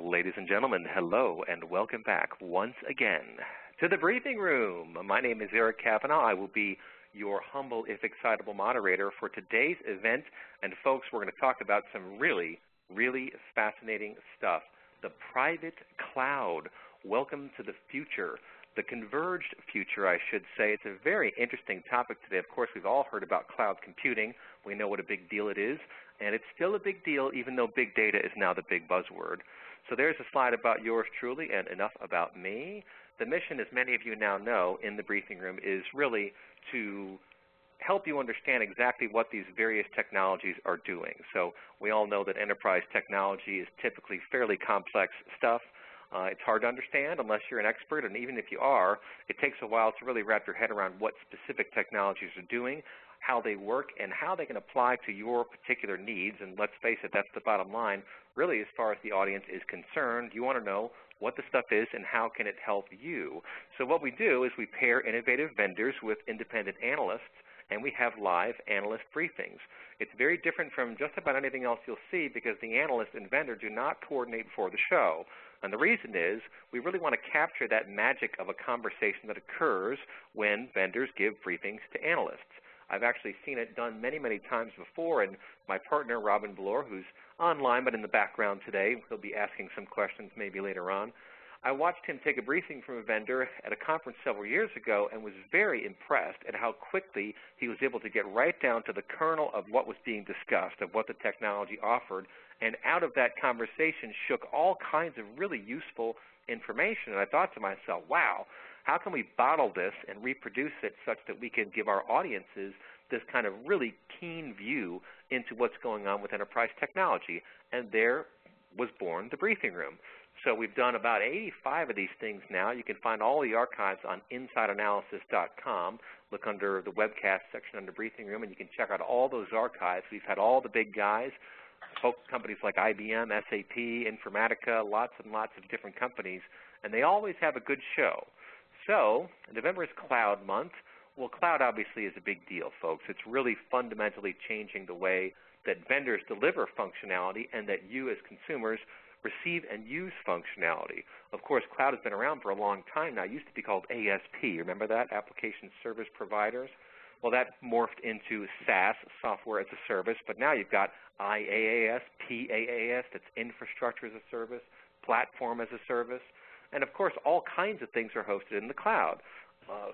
Ladies and gentlemen, hello and welcome back once again to the briefing room. My name is Eric Cavanaugh. I will be your humble, if excitable moderator for today's event. And folks, we're going to talk about some really fascinating stuff. The private cloud. Welcome to the future. The converged future, I should say. It's a very interesting topic today. Of course, we've all heard about cloud computing. We know what a big deal it is. And it's still a big deal, even though big data is now the big buzzword. So there's a slide about yours truly, and enough about me. The mission, as many of you now know in the briefing room, is really to help you understand exactly what these various technologies are doing. So we all know that enterprise technology is typically fairly complex stuff. It's hard to understand unless you're an expert, and even if you are, it takes a while to really wrap your head around what specific technologies are doing, how they work, and how they can apply to your particular needs. And let's face it, that's the bottom line. Really, as far as the audience is concerned, you want to know what the stuff is and how can it help you. So what we do is we pair innovative vendors with independent analysts, and we have live analyst briefings. It's very different from just about anything else you'll see because the analyst and vendor do not coordinate before the show. And the reason is we really want to capture that magic of a conversation that occurs when vendors give briefings to analysts. I've actually seen it done many times before, and my partner, Robin Bloor, who's online but in the background today, he'll be asking some questions maybe later on. I watched him take a briefing from a vendor at a conference several years ago and was very impressed at how quickly he was able to get right down to the kernel of what was being discussed, of what the technology offered, and out of that conversation shook all kinds of really useful information. And I thought to myself, wow, how can we bottle this and reproduce it such that we can give our audiences this kind of really keen view into what's going on with enterprise technology? And there was born the briefing room. So we've done about 85 of these things now. You can find all the archives on InsideAnalysis.com. Look under the Webcast section under Briefing Room, and you can check out all those archives. We've had all the big guys, companies like IBM, SAP, Informatica, lots and lots of different companies, and they always have a good show. So November is Cloud Month. Well, cloud obviously is a big deal, folks. It's really fundamentally changing the way that vendors deliver functionality and that you as consumers receive and use functionality. Of course, cloud has been around for a long time now. It used to be called ASP. Remember that? Application Service Providers? Well, that morphed into SaaS, Software as a Service, but now you've got IaaS, PaaS, that's Infrastructure as a Service, Platform as a Service, and of course, all kinds of things are hosted in the cloud.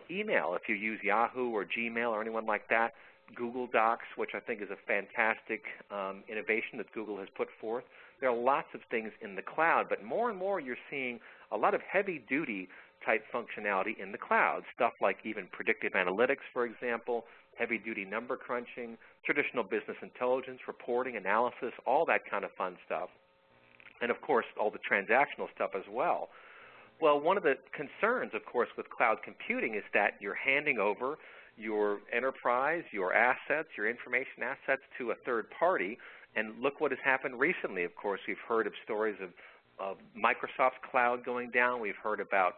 Email, if you use Yahoo or Gmail or anyone like that, Google Docs, which I think is a fantastic innovation that Google has put forth. There are lots of things in the cloud, but more and more you're seeing a lot of heavy-duty type functionality in the cloud, stuff like even predictive analytics, for example, heavy-duty number crunching, traditional business intelligence, reporting, analysis, all that kind of fun stuff, and of course all the transactional stuff as well. Well, one of the concerns, of course, with cloud computing is that you're handing over your enterprise, your assets, your information assets to a third party. And look what has happened recently. Of course, we've heard of stories of Microsoft's cloud going down. We've heard about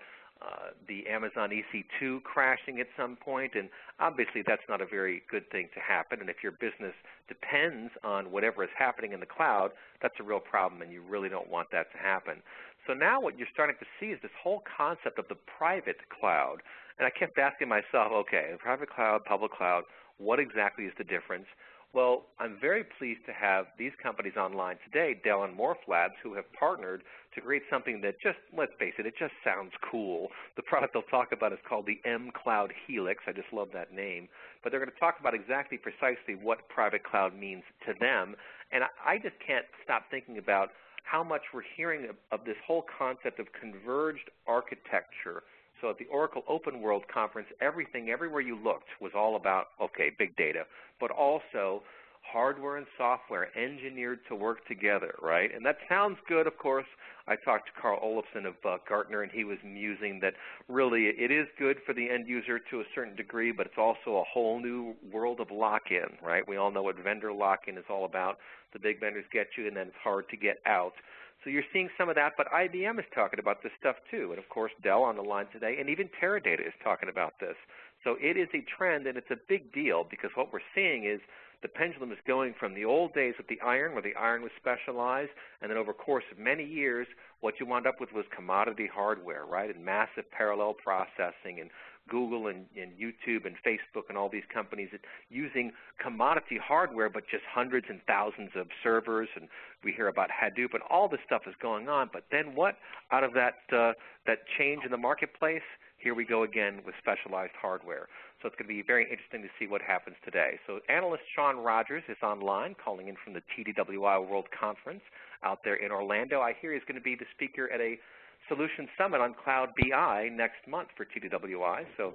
the Amazon EC2 crashing at some point. And obviously, that's not a very good thing to happen. And if your business depends on whatever is happening in the cloud, that's a real problem, and you really don't want that to happen. So now what you're starting to see is this whole concept of the private cloud. And I kept asking myself, okay, private cloud, public cloud, what exactly is the difference? Well, I'm very pleased to have these companies online today, Dell and Morphlabs, who have partnered to create something that just, let's face it, it just sounds cool. The product they'll talk about is called the mCloud Helix. I just love that name. But they're going to talk about exactly precisely what private cloud means to them. And I just can't stop thinking about how much we're hearing of this whole concept of converged architecture. So at the Oracle Open World Conference, everything, everywhere you looked was all about, okay, big data, but also hardware and software engineered to work together, right? And that sounds good, of course. I talked to Carl Olofsson of Gartner, and he was musing that really it is good for the end user to a certain degree, but it's also a whole new world of lock-in, right? We all know what vendor lock-in is all about. The big vendors get you, and then it's hard to get out. So you're seeing some of that, but IBM is talking about this stuff too, and of course Dell on the line today, and even Teradata is talking about this. So it is a trend, and it's a big deal because what we're seeing is the pendulum is going from the old days of the iron, where the iron was specialized, and then over the course of many years, what you wound up with was commodity hardware, right, and massive parallel processing, and Google and YouTube and Facebook and all these companies using commodity hardware, but just hundreds and thousands of servers, and we hear about Hadoop, and all this stuff is going on. But then what out of that change in the marketplace? Here we go again with specialized hardware. So it's going to be very interesting to see what happens today. So analyst Shawn Rogers is online, calling in from the TDWI World Conference out there in Orlando. I hear he's going to be the speaker at a Solution Summit on Cloud BI next month for TDWI, so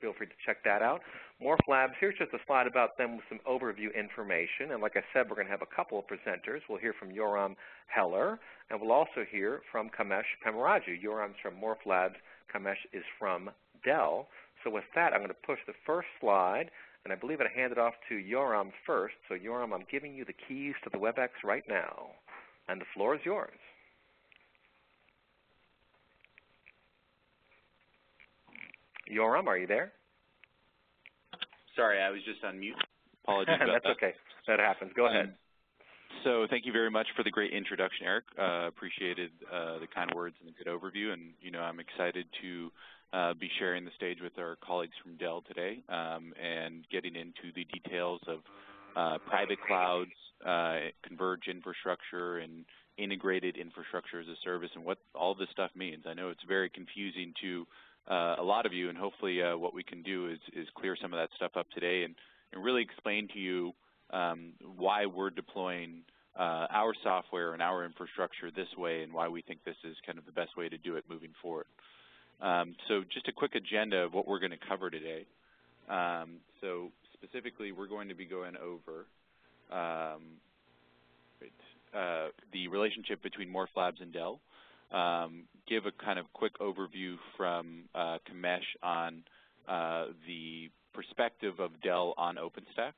feel free to check that out. Morphlabs, here's just a slide about them with some overview information. And like I said, we're going to have a couple of presenters. We'll hear from Yoram Heller, and we'll also hear from Kamesh Pemmaraju. Yoram's from Morphlabs. Kamesh is from Dell. So with that, I'm going to push the first slide, and I believe I hand it off to Yoram first. So Yoram, I'm giving you the keys to the WebEx right now, and the floor is yours. Yoram, are you there? Sorry, I was just on mute. Apologies about That's that. okay. That happens. Go ahead. So thank you very much for the great introduction, Eric. Appreciated the kind words and the good overview. And, I'm excited to be sharing the stage with our colleagues from Dell today and getting into the details of private clouds, converged infrastructure, and integrated infrastructure as a service, and what all this stuff means. I know it's very confusing to a lot of you, and hopefully what we can do is clear some of that stuff up today and really explain to you why we're deploying our software and our infrastructure this way, and why we think this is kind of the best way to do it moving forward. So just a quick agenda of what we're going to cover today. So specifically, we're going to be going over the relationship between Morphlabs and Dell, give a kind of quick overview from Kamesh on the perspective of Dell on OpenStack,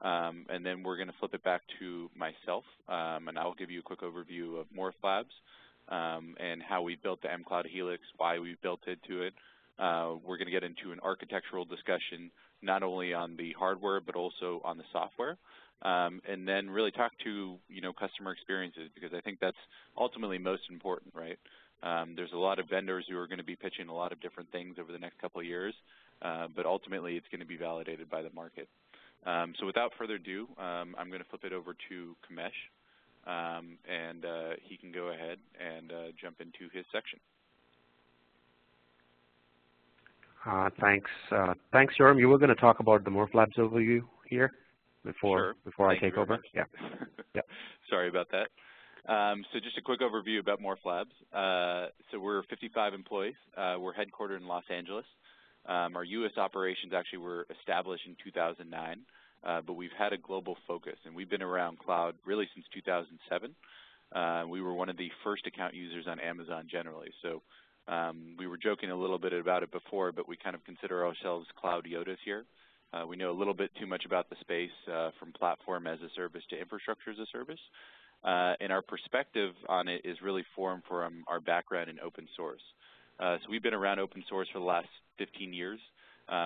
and then we're going to flip it back to myself, and I'll give you a quick overview of Morphlabs and how we built the mCloud Helix, why we built it to it. We're going to get into an architectural discussion, not only on the hardware but also on the software. And then really talk to customer experiences, because I think that's ultimately most important, right? There's a lot of vendors who are going to be pitching a lot of different things over the next couple of years, but ultimately it's going to be validated by the market. So without further ado, I'm going to flip it over to Kamesh, and he can go ahead and jump into his section. Thanks, Yoram. You were going to talk about the Morphlabs overview here before I take over. Yeah. Sorry about that. So just a quick overview about Morphlabs. So we're 55 employees. We're headquartered in Los Angeles. Our U.S. operations actually were established in 2009, but we've had a global focus, and we've been around cloud really since 2007. We were one of the first account users on Amazon generally. So we were joking a little bit about it before, but we kind of consider ourselves cloud Yodas here. We know a little bit too much about the space from platform as a service to infrastructure as a service. And our perspective on it is really formed from our background in open source. So we've been around open source for the last 15 years.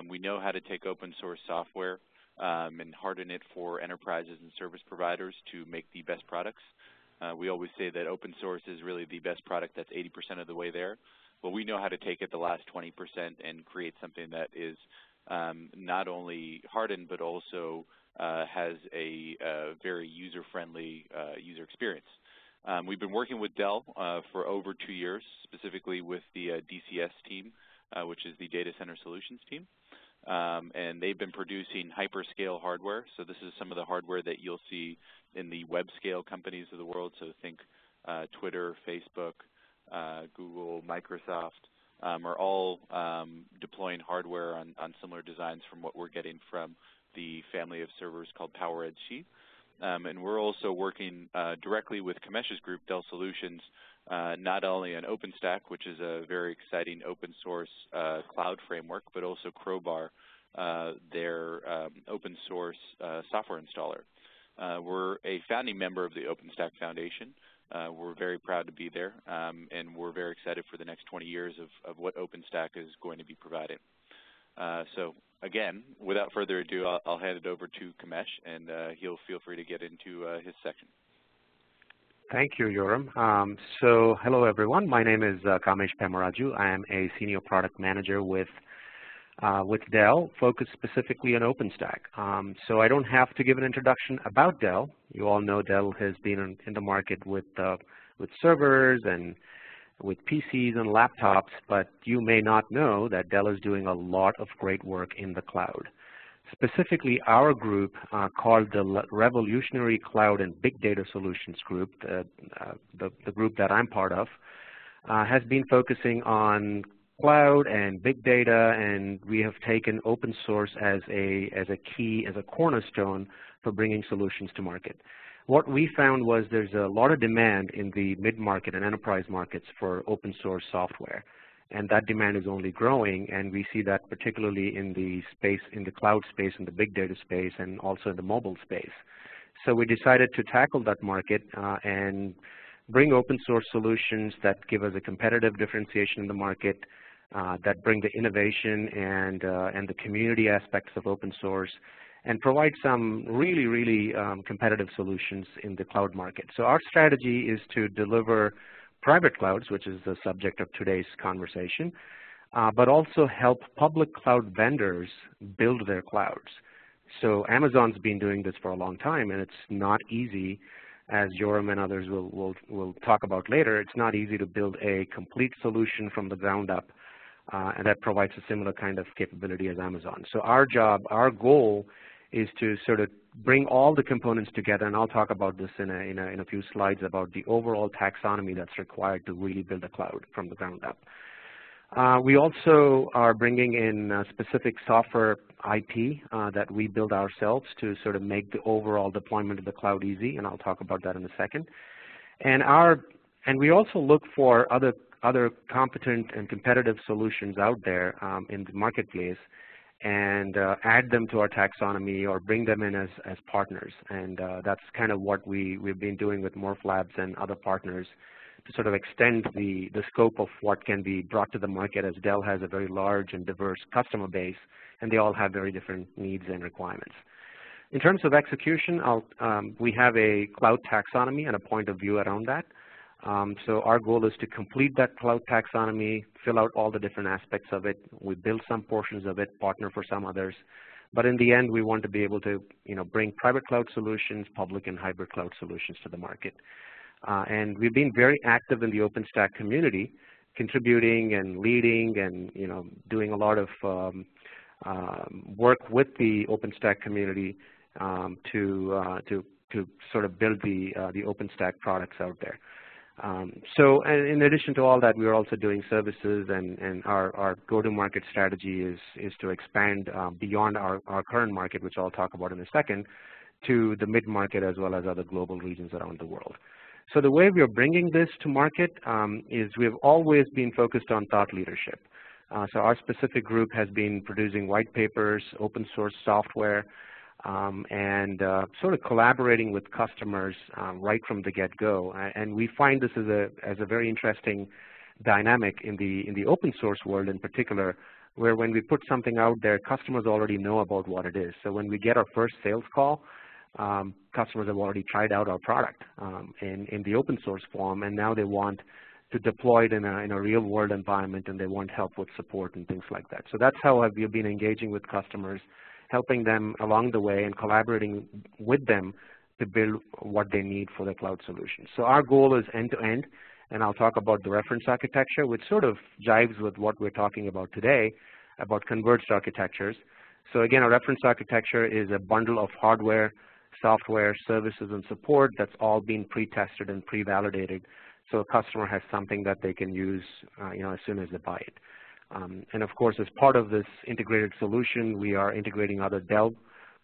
We know how to take open source software and harden it for enterprises and service providers to make the best products. We always say that open source is really the best product that's 80% of the way there. Well, we know how to take it the last 20% and create something that is not only hardened, but also has a very user-friendly user experience. We've been working with Dell for over 2 years, specifically with the DCS team, which is the Data Center Solutions team. And they've been producing hyperscale hardware. So this is some of the hardware that you'll see in the web scale companies of the world. So think Twitter, Facebook, Google, Microsoft, are all deploying hardware on similar designs from what we're getting from the family of servers called PowerEdge. And we're also working directly with Kamesh's group, Dell Solutions, not only on OpenStack, which is a very exciting open source cloud framework, but also Crowbar, their open source software installer. We're a founding member of the OpenStack Foundation. We're very proud to be there, and we're very excited for the next 20 years of what OpenStack is going to be providing. So again, without further ado, I'll hand it over to Kamesh, and he'll feel free to get into his section. Thank you, Yoram. So hello, everyone. My name is Kamesh Pemmaraju. I am a senior product manager with Dell, focused specifically on OpenStack. So I don't have to give an introduction about Dell. You all know Dell has been in the market with servers and with PCs and laptops, but you may not know that Dell is doing a lot of great work in the cloud. Specifically, our group called the Revolutionary Cloud and Big Data Solutions Group, the group that I'm part of, has been focusing on cloud and big data, and we have taken open source as a cornerstone for bringing solutions to market. What we found was there's a lot of demand in the mid-market and enterprise markets for open source software, and that demand is only growing, and we see that particularly in the space, in the cloud space, in the big data space, and also in the mobile space. So we decided to tackle that market and bring open source solutions that give us a competitive differentiation in the market, that bring the innovation and the community aspects of open source, and provide some really competitive solutions in the cloud market. So our strategy is to deliver private clouds, which is the subject of today's conversation, but also help public cloud vendors build their clouds. So Amazon's been doing this for a long time, and it's not easy, as Yoram and others will talk about later. It's not easy to build a complete solution from the ground up, and that provides a similar kind of capability as Amazon. So our goal is to sort of bring all the components together, and I'll talk about this in a few slides about the overall taxonomy that's required to really build a cloud from the ground up. We also are bringing in specific software IP that we build ourselves to sort of make the overall deployment of the cloud easy, and I'll talk about that in a second. And we also look for other competent and competitive solutions out there in the marketplace, and add them to our taxonomy or bring them in as partners. And that's kind of what we've been doing with Morphlabs and other partners to sort of extend the scope of what can be brought to the market, as Dell has a very large and diverse customer base, and they all have very different needs and requirements. In terms of execution, we have a cloud taxonomy and a point of view around that. So our goal is to complete that cloud taxonomy, fill out all the different aspects of it. We build some portions of it, partner for some others. But in the end, we want to be able to bring private cloud solutions, public and hybrid cloud solutions to the market. And we've been very active in the OpenStack community, contributing and leading and doing a lot of work with the OpenStack community to sort of build the OpenStack products out there. So in addition to all that, we are also doing services, and our go-to-market strategy is to expand beyond our current market, which I'll talk about in a second, to the mid-market as well as other global regions around the world. So the way we are bringing this to market is we have always been focused on thought leadership. So our specific group has been producing white papers, open source software, and sort of collaborating with customers right from the get-go. And we find this as a very interesting dynamic in the open source world in particular, where when we put something out there, customers already know about what it is. So when we get our first sales call, customers have already tried out our product in the open source form, and now they want to deploy it in a real world environment, and they want help with support and things like that. So that's how we've been engaging with customers, helping them along the way and collaborating with them to build what they need for their cloud solutions. So our goal is end-to-end, and I'll talk about the reference architecture, which sort of jives with what we're talking about today, about converged architectures. So again, a reference architecture is a bundle of hardware, software, services, and support that's all been pre-tested and pre-validated, so a customer has something that they can use as soon as they buy it. And of course, as part of this integrated solution, we are integrating other Dell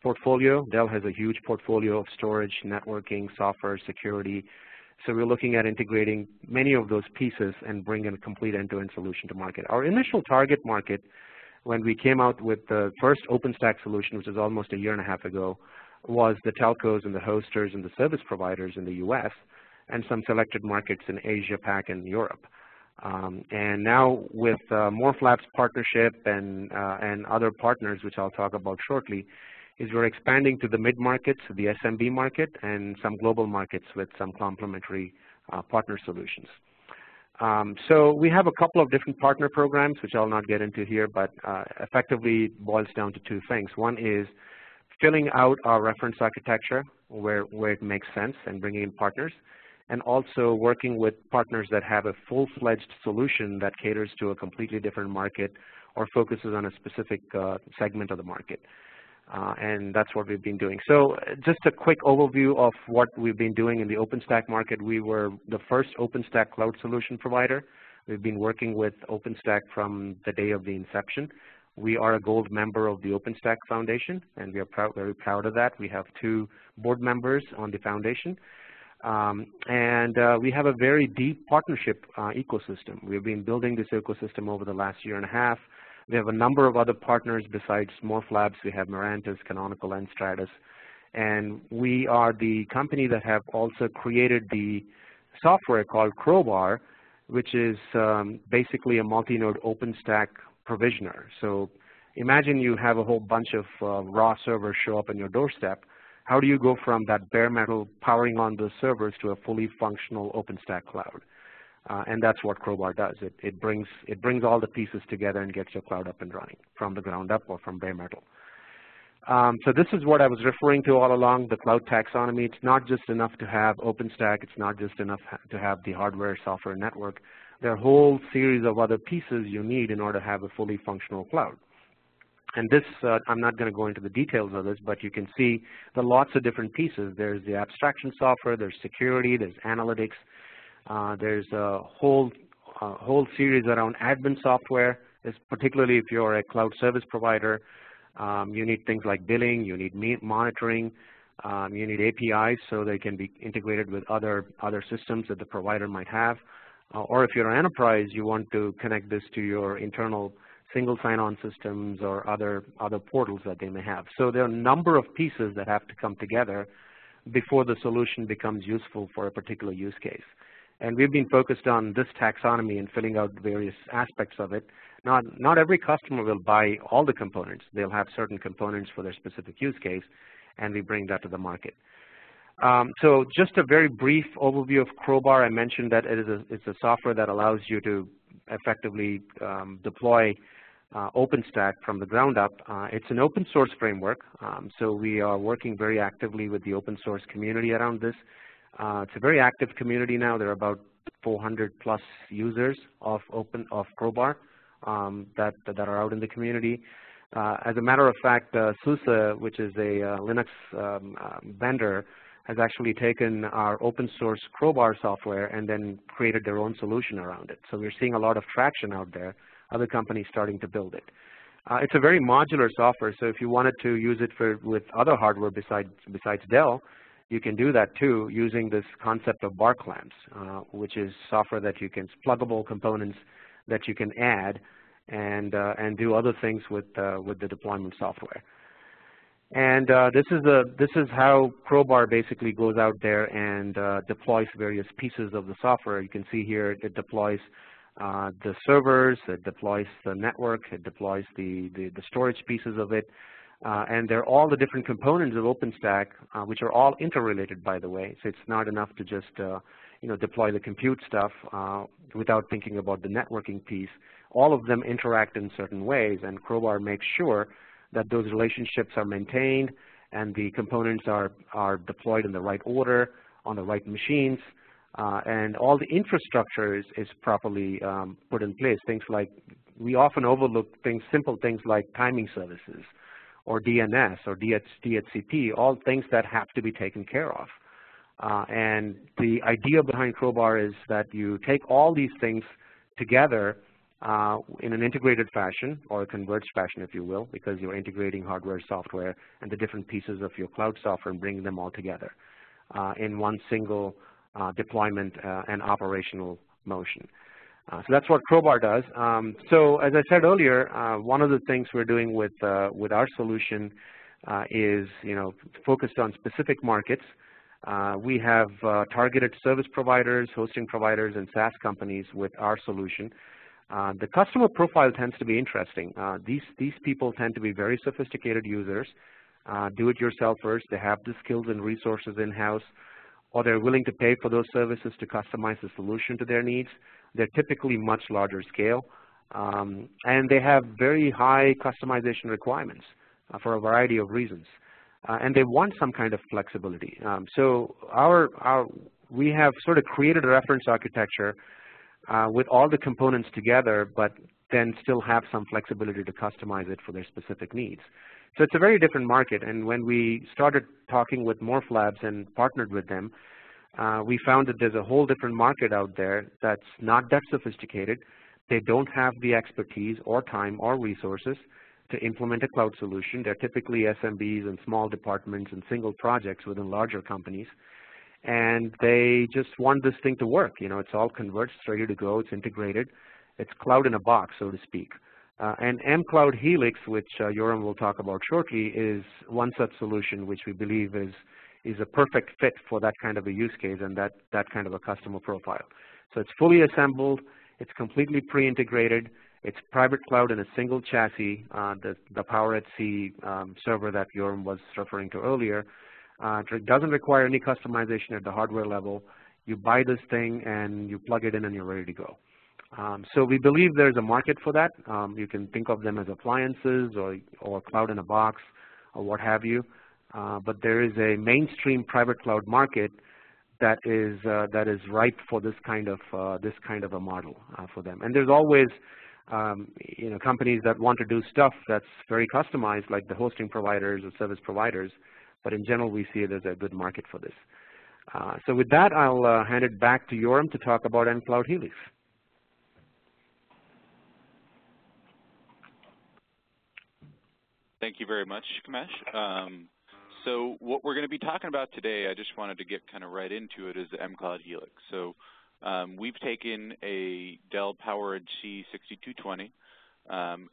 portfolio. Dell has a huge portfolio of storage, networking, software, security. So we're looking at integrating many of those pieces and bringing a complete end-to-end solution to market. Our initial target market, when we came out with the first OpenStack solution, which is almost a year and a half ago, was the telcos and the hosters and the service providers in the US, and some selected markets in Asia, Pac, and Europe. And now with Morphlabs partnership and other partners, which I'll talk about shortly, is we're expanding to the mid-markets, the SMB market, and some global markets with some complementary partner solutions. So we have a couple of different partner programs, which I'll not get into here, but effectively boils down to two things. One is filling out our reference architecture where it makes sense and bringing in partners, and also working with partners that have a full-fledged solution that caters to a completely different market or focuses on a specific segment of the market. And that's what we've been doing. So just a quick overview of what we've been doing in the OpenStack market. We were the first OpenStack cloud solution provider. We've been working with OpenStack from the day of the inception. We are a gold member of the OpenStack Foundation, and we are very proud of that. We have 2 board members on the foundation. We have a very deep partnership ecosystem. We've been building this ecosystem over the last year and a half. We have a number of other partners besides Morphlabs. We have Mirantis, Canonical, and Stratus. And we are the company that have also created the software called Crowbar, which is basically a multi-node OpenStack provisioner. So imagine you have a whole bunch of raw servers show up on your doorstep. How do you go from that bare metal powering on those servers to a fully functional OpenStack cloud? And that's what Crowbar does. It brings all the pieces together and gets your cloud up and running from the ground up or from bare metal. So this is what I was referring to all along, the cloud taxonomy. It's not just enough to have OpenStack. It's not just enough to have the hardware, software, network. There are a whole series of other pieces you need in order to have a fully functional cloud. And this, I'm not going to go into the details of this, but you can see there are lots of different pieces. There's the abstraction software, there's security, there's analytics, there's a whole series around admin software, particularly if you're a cloud service provider. You need things like billing, you need monitoring, you need APIs so they can be integrated with other systems that the provider might have. Or if you're an enterprise, you want to connect this to your internal single sign-on systems or other portals that they may have. So there are a number of pieces that have to come together before the solution becomes useful for a particular use case. And we've been focused on this taxonomy and filling out various aspects of it. Not every customer will buy all the components. They'll have certain components for their specific use case, and we bring that to the market. So just a very brief overview of Crowbar. I mentioned that it's a software that allows you to effectively deploy OpenStack from the ground up. It's an open source framework, so we are working very actively with the open source community around this. It's a very active community now. There are about 400 plus users of Crowbar that are out in the community. As a matter of fact, SUSE, which is a Linux vendor, has actually taken our open source Crowbar software and then created their own solution around it. So we're seeing a lot of traction out there, other companies starting to build it. It's a very modular software, so if you wanted to use it with other hardware besides Dell, you can do that too using this concept of bar clamps, which is software that you can, pluggable components that you can add and do other things with the deployment software. And this is how Crowbar basically goes out there and deploys various pieces of the software. You can see here it deploys the servers, it deploys the network, it deploys the storage pieces of it, and they're all the different components of OpenStack, which are all interrelated, by the way. So it's not enough to just deploy the compute stuff without thinking about the networking piece. All of them interact in certain ways, and Crowbar makes sure that those relationships are maintained and the components are deployed in the right order on the right machines, and all the infrastructure is properly put in place. Things like, we often overlook simple things like timing services or DNS or DHCP, all things that have to be taken care of. And the idea behind Crowbar is that you take all these things together in an integrated fashion, or a converged fashion, if you will, because you're integrating hardware, software, and the different pieces of your cloud software and bringing them all together in one single deployment and operational motion. So that's what Crowbar does. So as I said earlier, one of the things we're doing with our solution is focused on specific markets. We have targeted service providers, hosting providers, and SaaS companies with our solution. The customer profile tends to be interesting. These people tend to be very sophisticated users, do-it-yourselfers. They have the skills and resources in-house, or they're willing to pay for those services to customize the solution to their needs. They're typically much larger scale, and they have very high customization requirements for a variety of reasons. And they want some kind of flexibility. So we have sort of created a reference architecture with all the components together, but then still have some flexibility to customize it for their specific needs. So it's a very different market, and when we started talking with Morphlabs and partnered with them, we found that there's a whole different market out there that's not that sophisticated. They don't have the expertise or time or resources to implement a cloud solution. They're typically SMBs and small departments and single projects within larger companies. And they just want this thing to work. You know, it's all converged, it's ready to go, it's integrated. It's cloud in a box, so to speak. And mCloud Helix, which Yoram will talk about shortly, is one such solution which we believe is a perfect fit for that kind of a use case and that kind of a customer profile. So it's fully assembled, it's completely pre-integrated, it's private cloud in a single chassis, the Power at Sea server that Yoram was referring to earlier. It doesn't require any customization at the hardware level. You buy this thing and you plug it in and you're ready to go. So we believe there's a market for that. You can think of them as appliances or cloud in a box or what have you. But there is a mainstream private cloud market that is ripe for this kind of a model for them. And there's always companies that want to do stuff that's very customized, like the hosting providers or service providers. But in general, we see it as a good market for this. So with that, I'll hand it back to Yoram to talk about mCloud Helix. Thank you very much, Kamesh. So what we're going to be talking about today, I just wanted to get kind of right into it, is the mCloud Helix. So we've taken a Dell PowerEdge C6220.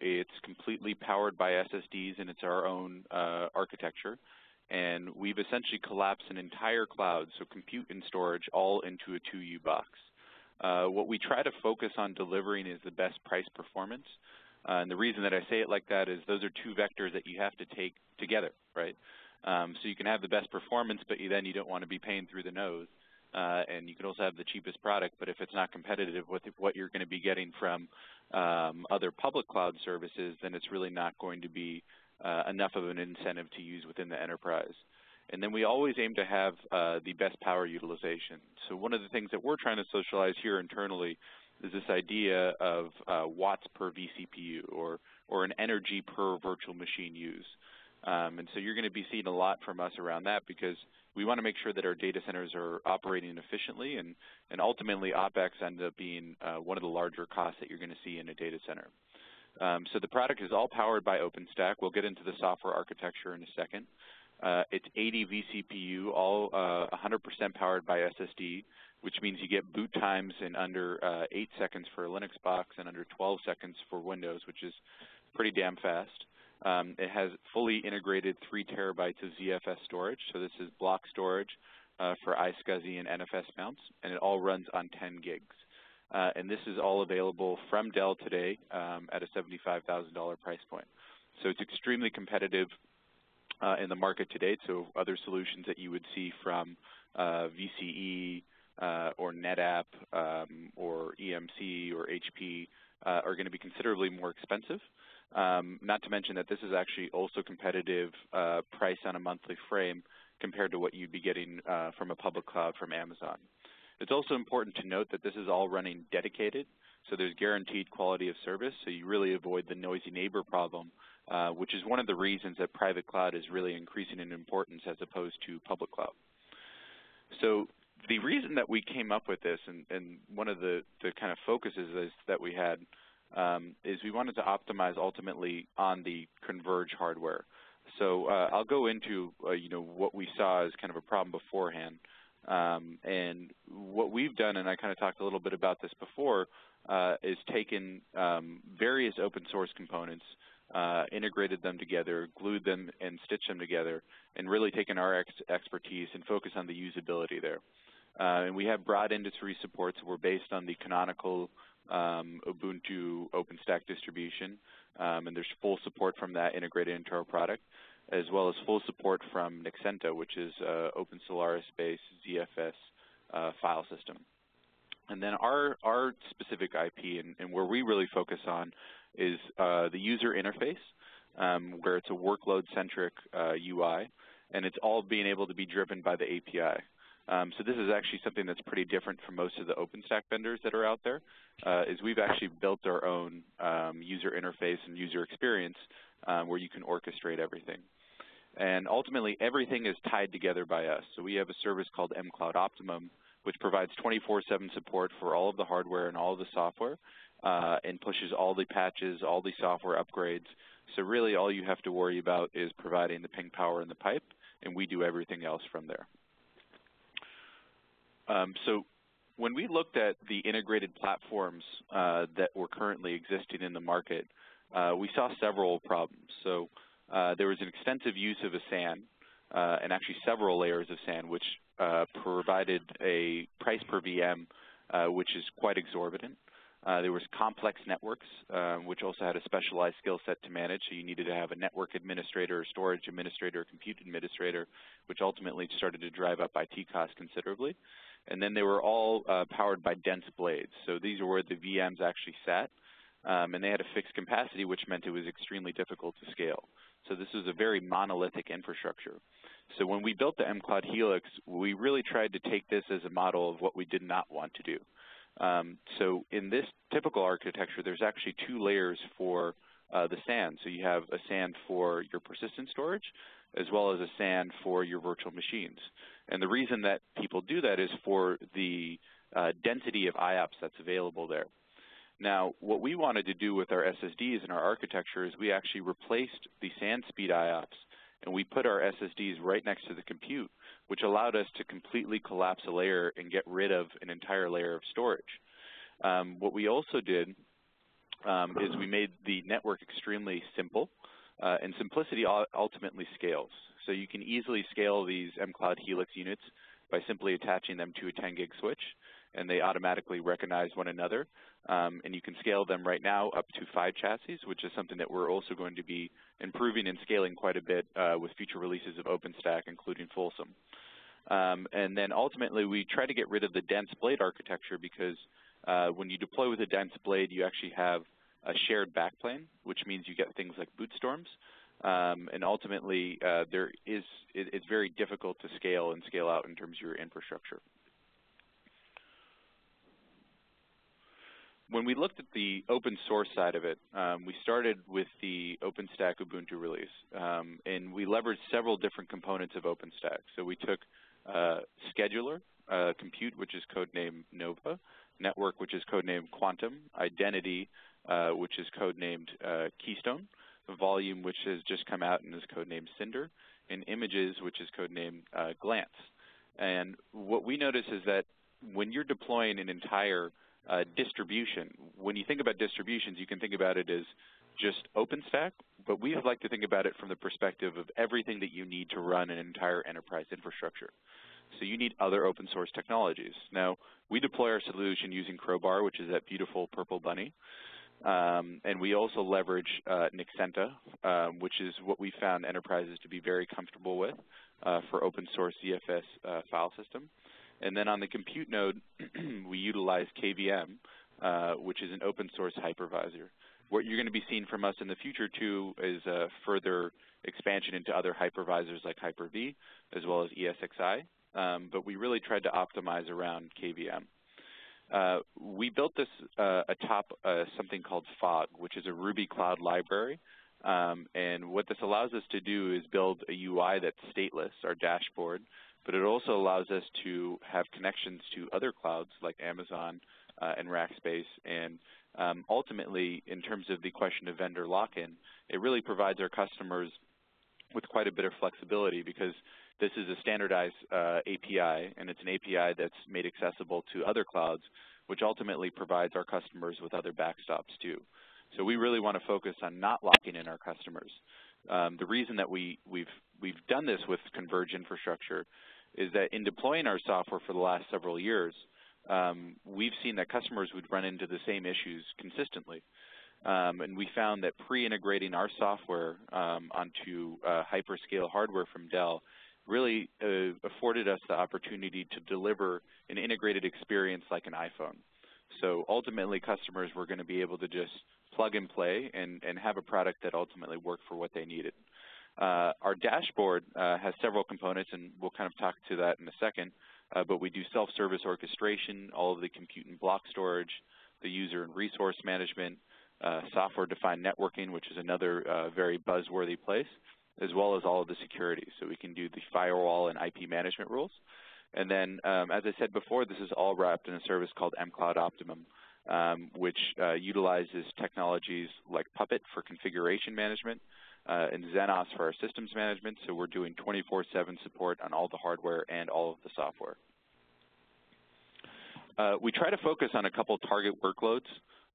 It's completely powered by SSDs, and it's our own architecture. And we've essentially collapsed an entire cloud, so compute and storage, all into a 2U box. What we try to focus on delivering is the best price performance. And the reason that I say it like that is those are two vectors that you have to take together, right? So you can have the best performance, but then you don't want to be paying through the nose. And you can also have the cheapest product, but if it's not competitive with what you're going to be getting from other public cloud services, then it's really not going to be enough of an incentive to use within the enterprise. And then we always aim to have the best power utilization. So one of the things that we're trying to socialize here internally is this idea of watts per vCPU, or an energy per virtual machine used. And so you're going to be seeing a lot from us around that, because we want to make sure that our data centers are operating efficiently, and ultimately OpEx ends up being one of the larger costs that you're going to see in a data center. So the product is all powered by OpenStack. We'll get into the software architecture in a second. It's 80 vCPU, all 100% powered by SSD, which means you get boot times in under 8 seconds for a Linux box and under 12 seconds for Windows, which is pretty damn fast. It has fully integrated 3 terabytes of ZFS storage, so this is block storage for iSCSI and NFS mounts, and it all runs on 10 gigs. And this is all available from Dell today at a $75,000 price point. So it's extremely competitive in the market today. So other solutions that you would see from VCE or NetApp or EMC or HP are going to be considerably more expensive. Not to mention that this is actually also competitive price on a monthly frame compared to what you'd be getting from a public cloud from Amazon. It's also important to note that this is all running dedicated, so there's guaranteed quality of service, so you really avoid the noisy neighbor problem, which is one of the reasons that private cloud is really increasing in importance as opposed to public cloud. So the reason that we came up with this, and one of the kind of focuses that we had, is we wanted to optimize ultimately on the Converged hardware. So I'll go into what we saw as kind of a problem beforehand. And what we've done, and I kind of talked a little bit about this before, is taken various open source components integrated them together, glued them and stitched them together, and really taken our expertise and focus on the usability there. And we have broad industry support, so we're based on the canonical Ubuntu OpenStack distribution, and there's full support from that integrated into our product, as well as full support from Nexenta, which is Open Solaris-based ZFS file system. And then our specific IP and where we really focus on is the user interface, where it's a workload-centric UI, and it's all being able to be driven by the API. So this is actually something that's pretty different from most of the OpenStack vendors that are out there, is we've actually built our own user interface and user experience where you can orchestrate everything. And ultimately, everything is tied together by us. So we have a service called mCloud Optimum, which provides 24/7 support for all of the hardware and all of the software, and pushes all the patches, all the software upgrades. So really, all you have to worry about is providing the ping power and the pipe, and we do everything else from there. So when we looked at the integrated platforms that were currently existing in the market, we saw several problems. So there was an extensive use of a SAN, and actually several layers of SAN, which provided a price per VM which is quite exorbitant. There was complex networks, which also had a specialized skill set to manage. So you needed to have a network administrator, storage administrator, compute administrator, which ultimately started to drive up IT costs considerably. And then they were all powered by dense blades. So these are where the VMs actually sat, and they had a fixed capacity, which meant it was extremely difficult to scale. So this was a very monolithic infrastructure. So when we built the mCloud Helix, we really tried to take this as a model of what we did not want to do. So in this typical architecture, there's actually two layers for the SAN. So you have a SAN for your persistent storage, as well as a SAN for your virtual machines. And the reason that people do that is for the density of IOPS that's available there. Now, what we wanted to do with our SSDs and our architecture is we actually replaced the SAN speed IOPS, and we put our SSDs right next to the compute, which allowed us to completely collapse a layer and get rid of an entire layer of storage. What we also did is we made the network extremely simple, and simplicity ultimately scales. So you can easily scale these mCloud Helix units by simply attaching them to a 10-gig switch, and they automatically recognize one another. And you can scale them right now up to 5 chassis, which is something that we're also going to be improving and scaling quite a bit with future releases of OpenStack, including Folsom. And then ultimately, we try to get rid of the dense blade architecture because when you deploy with a dense blade, you actually have a shared backplane, which means you get things like boot storms. And ultimately, it's very difficult to scale and scale out in terms of your infrastructure. When we looked at the open source side of it, we started with the OpenStack Ubuntu release, and we leveraged several different components of OpenStack. So we took scheduler, compute, which is codenamed Nova, network, which is codenamed Quantum, identity, which is codenamed Keystone, volume, which has just come out and is codenamed Cinder, and images, which is codenamed Glance. And what we notice is that when you're deploying an entire distribution, when you think about distributions, you can think about it as just OpenStack, but we like to think about it from the perspective of everything that you need to run an entire enterprise infrastructure. So you need other open source technologies. Now, we deploy our solution using Crowbar, which is that beautiful purple bunny. And we also leverage Nexenta, which is what we found enterprises to be very comfortable with for open source ZFS file system. And then on the compute node, we utilize KVM, which is an open source hypervisor. What you're going to be seeing from us in the future, too, is further expansion into other hypervisors like Hyper-V, as well as ESXi. But we really tried to optimize around KVM. We built this atop something called Fog, which is a Ruby cloud library. And what this allows us to do is build a UI that's stateless, our dashboard, but it also allows us to have connections to other clouds like Amazon and Rackspace. And ultimately, in terms of the question of vendor lock-in, it really provides our customers with quite a bit of flexibility because this is a standardized API, and it's an API that's made accessible to other clouds, which ultimately provides our customers with other backstops too. So we really want to focus on not locking in our customers. The reason that we've done this with Converged infrastructure is that in deploying our software for the last several years, we've seen that customers would run into the same issues consistently. And we found that pre-integrating our software onto hyperscale hardware from Dell really afforded us the opportunity to deliver an integrated experience like an iPhone. So ultimately, customers were going to be able to just plug and play and have a product that ultimately worked for what they needed. Our dashboard has several components, and we'll kind of talk to that in a second, but we do self-service orchestration, all of the compute and block storage, the user and resource management, software-defined networking, which is another very buzzworthy place, as well as all of the security. So we can do the firewall and IP management rules. And then, as I said before, this is all wrapped in a service called mCloud Optimum, which utilizes technologies like Puppet for configuration management and Xenos for our systems management. So we're doing 24/7 support on all the hardware and all of the software. We try to focus on a couple target workloads.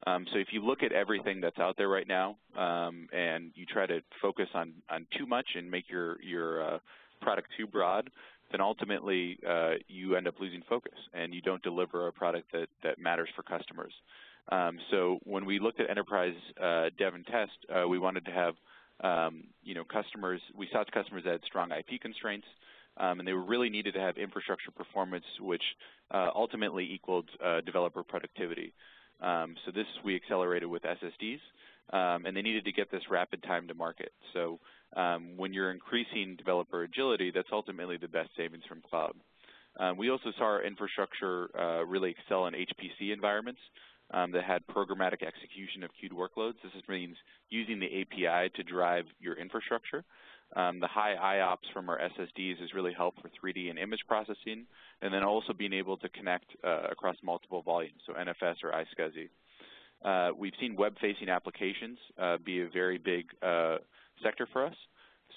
So if you look at everything that's out there right now and you try to focus on too much and make your product too broad, then ultimately you end up losing focus and you don't deliver a product that matters for customers. So when we looked at enterprise dev and test, we wanted to have customers, we saw customers that had strong IP constraints, and they really needed to have infrastructure performance, which ultimately equaled developer productivity. So this we accelerated with SSDs, and they needed to get this rapid time to market. So when you're increasing developer agility, that's ultimately the best savings from cloud. We also saw our infrastructure really excel in HPC environments that had programmatic execution of queued workloads. This means using the API to drive your infrastructure. The high IOPS from our SSDs has really helped for 3D and image processing, and then also being able to connect across multiple volumes, so NFS or iSCSI. We've seen web-facing applications be a very big sector for us.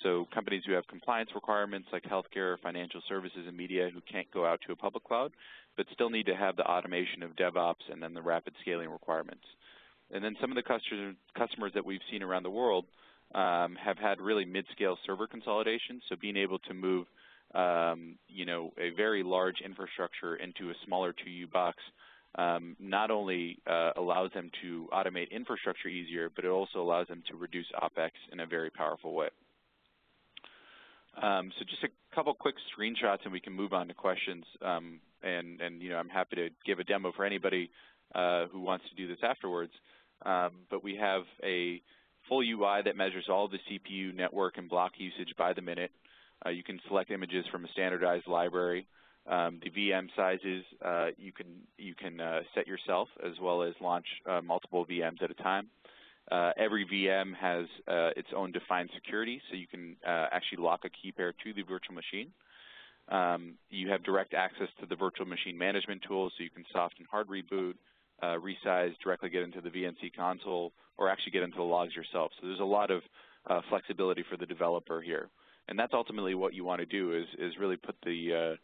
So companies who have compliance requirements like healthcare, financial services, and media who can't go out to a public cloud, but still need to have the automation of DevOps and then the rapid scaling requirements. And then some of the customers that we've seen around the world have had really mid-scale server consolidation. So being able to move, a very large infrastructure into a smaller 2U box not only allows them to automate infrastructure easier, but it also allows them to reduce OpEx in a very powerful way. So just a couple quick screenshots, and we can move on to questions. And I'm happy to give a demo for anybody who wants to do this afterwards. But we have a full UI that measures all of the CPU, network, and block usage by the minute. You can select images from a standardized library. The VM sizes you can set yourself, as well as launch multiple VMs at a time. Every VM has its own defined security, so you can actually lock a key pair to the virtual machine. You have direct access to the virtual machine management tools, so you can soft and hard reboot, resize, directly get into the VNC console, or actually get into the logs yourself. So there's a lot of flexibility for the developer here. And that's ultimately what you want to do is really put the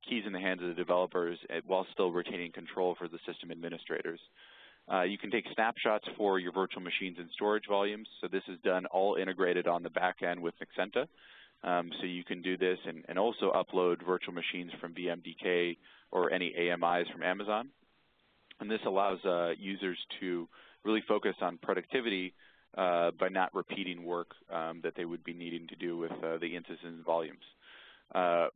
keys in the hands of the developers while still retaining control for the system administrators. You can take snapshots for your virtual machines and storage volumes. So this is done all integrated on the back end with Nexenta. So you can do this and also upload virtual machines from VMDK or any AMIs from Amazon. And this allows users to really focus on productivity by not repeating work that they would be needing to do with the instances and volumes.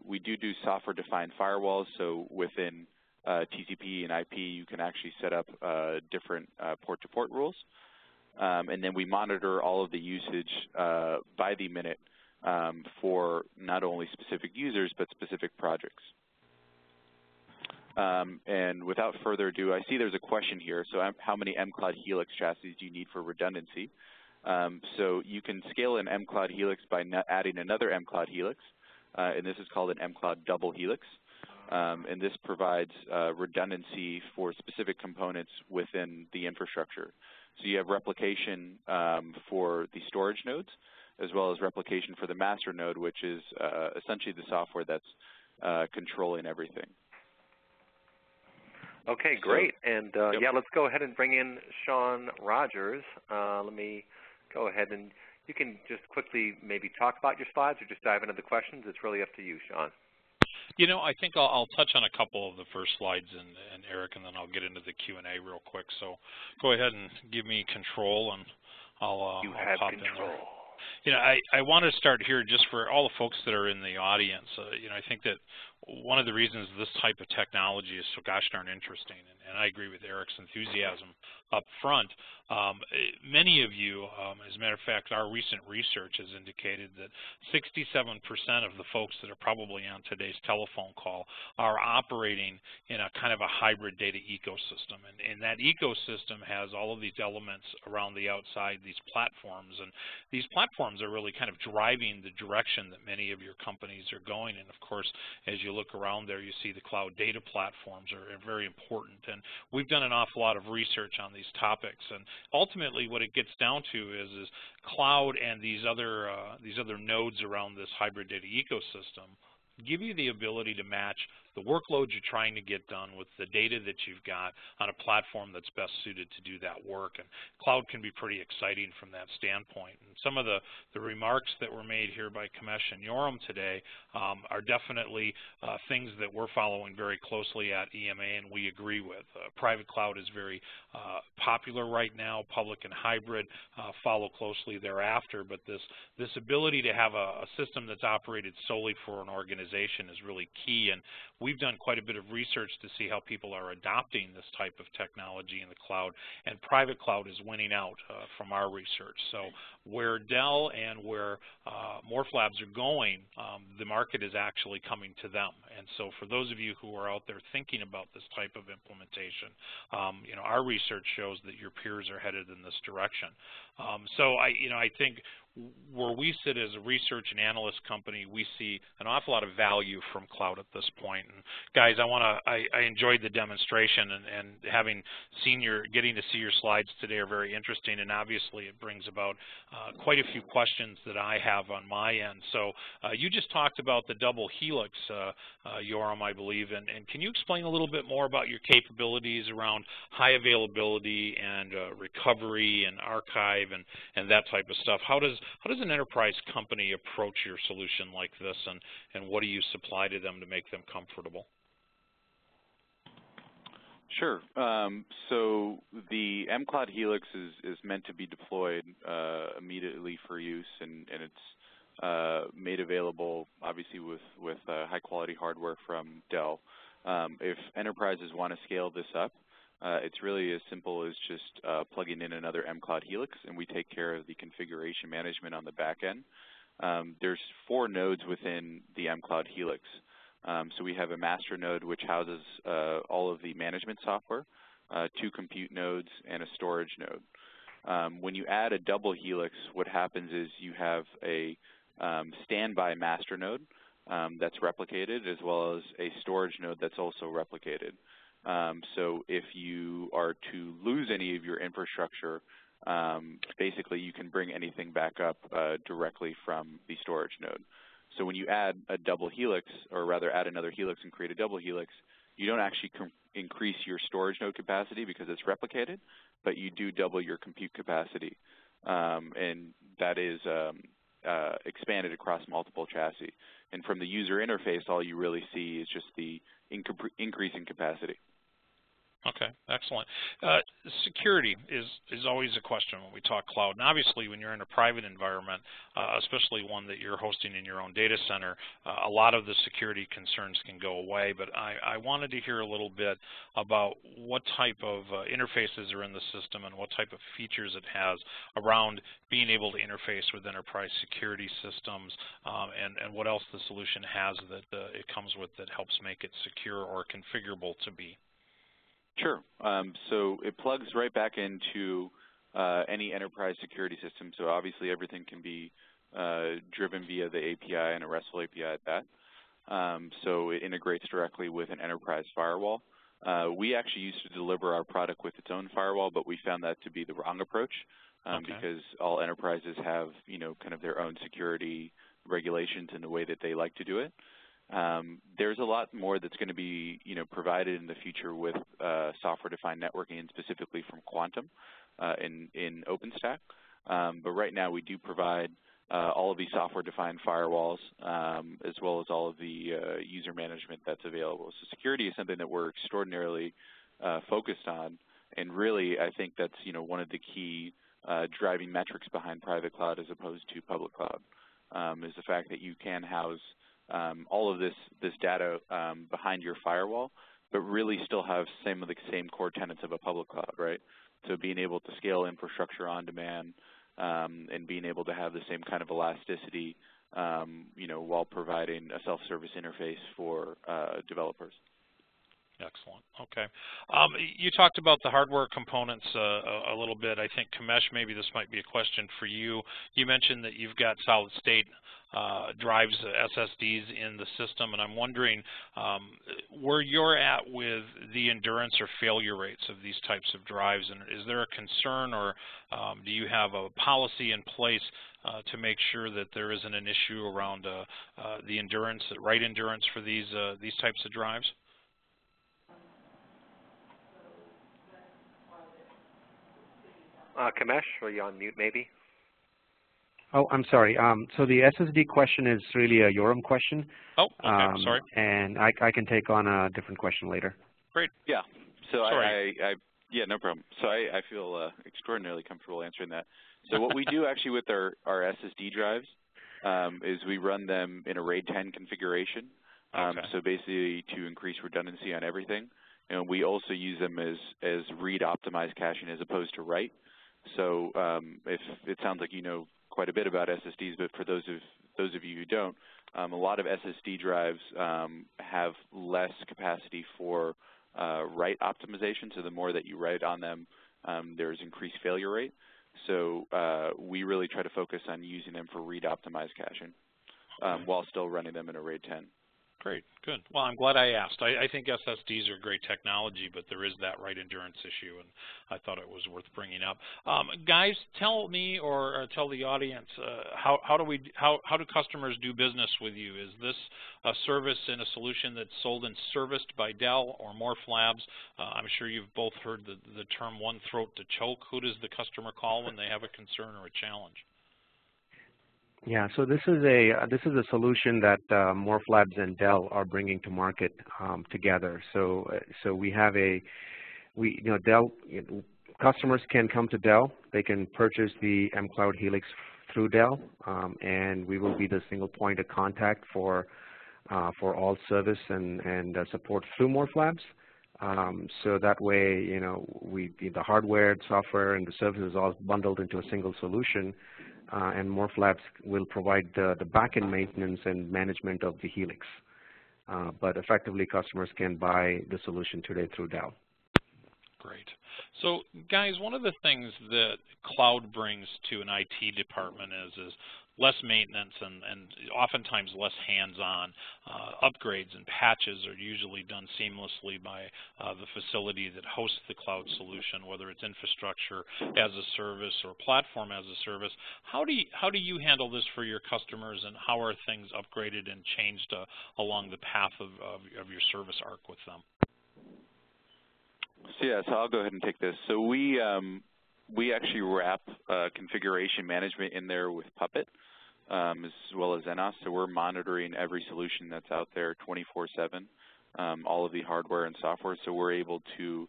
We do software-defined firewalls, so within TCP and IP, you can actually set up different port-to-port rules. And then we monitor all of the usage by the minute for not only specific users, but specific projects. And without further ado, I see there's a question here. So how many mCloud Helix chassis do you need for redundancy? So you can scale an mCloud Helix by adding another mCloud Helix, and this is called an mCloud double Helix. And this provides redundancy for specific components within the infrastructure. So you have replication for the storage nodes, as well as replication for the master node, which is essentially the software that's controlling everything. Okay, great. And yeah, let's go ahead and bring in Shawn Rogers. Let me go ahead and you can just quickly maybe talk about your slides or just dive into the questions. It's really up to you, Shawn. You know, I think I'll touch on a couple of the first slides, and Eric, and then I'll get into the Q&A real quick. So go ahead and give me control, and I'll pop in there. You know, I want to start here just for all the folks that are in the audience. You know, I think that one of the reasons this type of technology is so gosh darn interesting, and I agree with Eric's enthusiasm up front. Many of you, as a matter of fact, our recent research has indicated that 67% of the folks that are probably on today's telephone call are operating in a kind of a hybrid data ecosystem. And that ecosystem has all of these elements around the outside, these platforms. And these platforms are really kind of driving the direction that many of your companies are going. And of course, as you look around there, you see the cloud data platforms are very important. And we've done an awful lot of research on these topics. And ultimately, what it gets down to is cloud and these other nodes around this hybrid data ecosystem give you the ability to match the workloads you're trying to get done with the data that you've got on a platform that's best suited to do that work. And cloud can be pretty exciting from that standpoint. And some of the remarks that were made here by Kamesh and Yoram today are definitely things that we're following very closely at EMA, and we agree with. Private cloud is very popular right now. Public and hybrid follow closely thereafter. But this ability to have a system that's operated solely for an organization is really key. And we've done quite a bit of research to see how people are adopting this type of technology in the cloud, and private cloud is winning out from our research. So where Dell and where Morphlabs are going, the market is actually coming to them. And so for those of you who are out there thinking about this type of implementation, you know, our research shows that your peers are headed in this direction. So I think where we sit as a research and analyst company, we see an awful lot of value from cloud at this point. And guys, I enjoyed the demonstration, and getting to see your slides today are very interesting, and obviously it brings about quite a few questions that I have on my end. So you just talked about the double Helix, Yoram, I believe, and can you explain a little bit more about your capabilities around high availability and recovery and archive and that type of stuff? How does an enterprise company approach your solution like this, and what do you supply to them to make them comfortable? Sure. So the mCloud Helix is meant to be deployed immediately for use, and it's made available, obviously, with high-quality hardware from Dell. If enterprises want to scale this up, it's really as simple as just plugging in another mCloud Helix, and we take care of the configuration management on the back end. There's 4 nodes within the mCloud Helix. So we have a master node which houses all of the management software, 2 compute nodes, and a storage node. When you add a double Helix, what happens is you have a standby master node that's replicated, as well as a storage node that's also replicated. So if you are to lose any of your infrastructure, basically you can bring anything back up directly from the storage node. So when you add a double Helix, or rather add another Helix and create a double Helix, you don't actually increase your storage node capacity because it's replicated, but you do double your compute capacity. And that is expanded across multiple chassis. And from the user interface, all you really see is just the increase in capacity. Okay, excellent. Security is always a question when we talk cloud. And obviously, when you're in a private environment, especially one that you're hosting in your own data center, a lot of the security concerns can go away. But I wanted to hear a little bit about what type of interfaces are in the system and what type of features it has around being able to interface with enterprise security systems, and what else the solution has that it comes with that helps make it secure or configurable to be. Sure. So it plugs right back into any enterprise security system. So obviously everything can be driven via the API and a RESTful API at that. So it integrates directly with an enterprise firewall. We actually used to deliver our product with its own firewall, but we found that to be the wrong approach because all enterprises have, kind of their own security regulations and the way that they like to do it. There's a lot more that's going to be, provided in the future with software-defined networking, and specifically from Quantum in OpenStack. But right now, we do provide all of these software-defined firewalls, as well as all of the user management that's available. So security is something that we're extraordinarily focused on, and really, I think that's one of the key driving metrics behind private cloud as opposed to public cloud, is the fact that you can house all of this data behind your firewall, but really still have some of the same core tenets of a public cloud, right? So being able to scale infrastructure on demand, and being able to have the same kind of elasticity, while providing a self-service interface for developers. Excellent. Okay. You talked about the hardware components a little bit. I think, Kamesh, maybe this might be a question for you. You mentioned that you've got solid-state drives, SSDs in the system, and I'm wondering where you're at with the endurance or failure rates of these types of drives, and is there a concern, or do you have a policy in place to make sure that there isn't an issue around the endurance, write endurance for these types of drives? Kamesh, are you on mute maybe? Oh, I'm sorry. So the SSD question is really a Yoram question. Oh, okay. Sorry. And I can take on a different question later. Great. Yeah. So sorry. yeah, no problem. So I feel extraordinarily comfortable answering that. So what we do actually with our SSD drives is we run them in a RAID 10 configuration. Okay. So basically to increase redundancy on everything. And we also use them as read optimized caching as opposed to write. So if it sounds like you know quite a bit about SSDs, but for those of you who don't, a lot of SSD drives have less capacity for write optimization. So the more that you write on them, there's increased failure rate. So we really try to focus on using them for read optimized caching while still running them in a RAID 10. Great, good. Well, I'm glad I asked. I think SSDs are great technology, but there is that write endurance issue, and I thought it was worth bringing up. Guys, tell me or tell the audience how do customers do business with you? Is this a service and a solution that's sold and serviced by Dell or Morphlabs? I'm sure you've both heard the term one throat to choke. Who does the customer call when they have a concern or a challenge? Yeah, so this is a solution that Morphlabs and Dell are bringing to market together. So we have Dell customers can come to Dell. They can purchase the mCloud Helix through Dell, and we will be the single point of contact for all service and support through Morphlabs. So that way, the hardware, software, and the services all bundled into a single solution. And Morphlabs will provide the back-end maintenance and management of the Helix. But effectively, customers can buy the solution today through Dell. Great. So, guys, one of the things that cloud brings to an IT department is less maintenance and oftentimes less hands-on. Upgrades and patches are usually done seamlessly by the facility that hosts the cloud solution, whether it's infrastructure as a service or platform as a service. How do you handle this for your customers, and how are things upgraded and changed along the path of your service arc with them? So yeah, so I'll go ahead and take this. So we actually wrap configuration management in there with Puppet, as well as NOS. So we're monitoring every solution that's out there 24/7, all of the hardware and software. So we're able to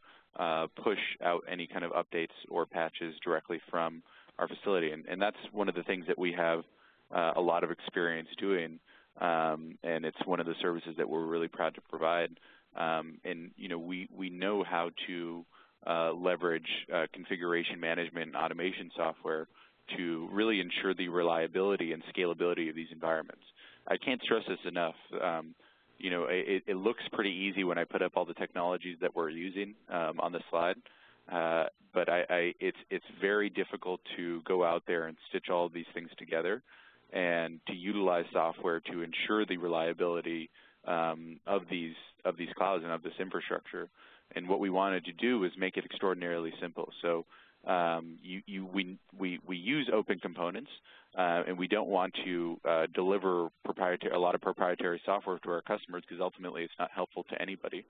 push out any kind of updates or patches directly from our facility. And that's one of the things that we have a lot of experience doing, and it's one of the services that we're really proud to provide. And we know how to leverage configuration management and automation software to really ensure the reliability and scalability of these environments. I can't stress this enough. It looks pretty easy when I put up all the technologies that we're using on the slide, but it's very difficult to go out there and stitch all of these things together and to utilize software to ensure the reliability of these clouds and of this infrastructure. And what we wanted to do was make it extraordinarily simple. So we use open components, and we don't want to deliver a lot of proprietary software to our customers because ultimately it's not helpful to anybody.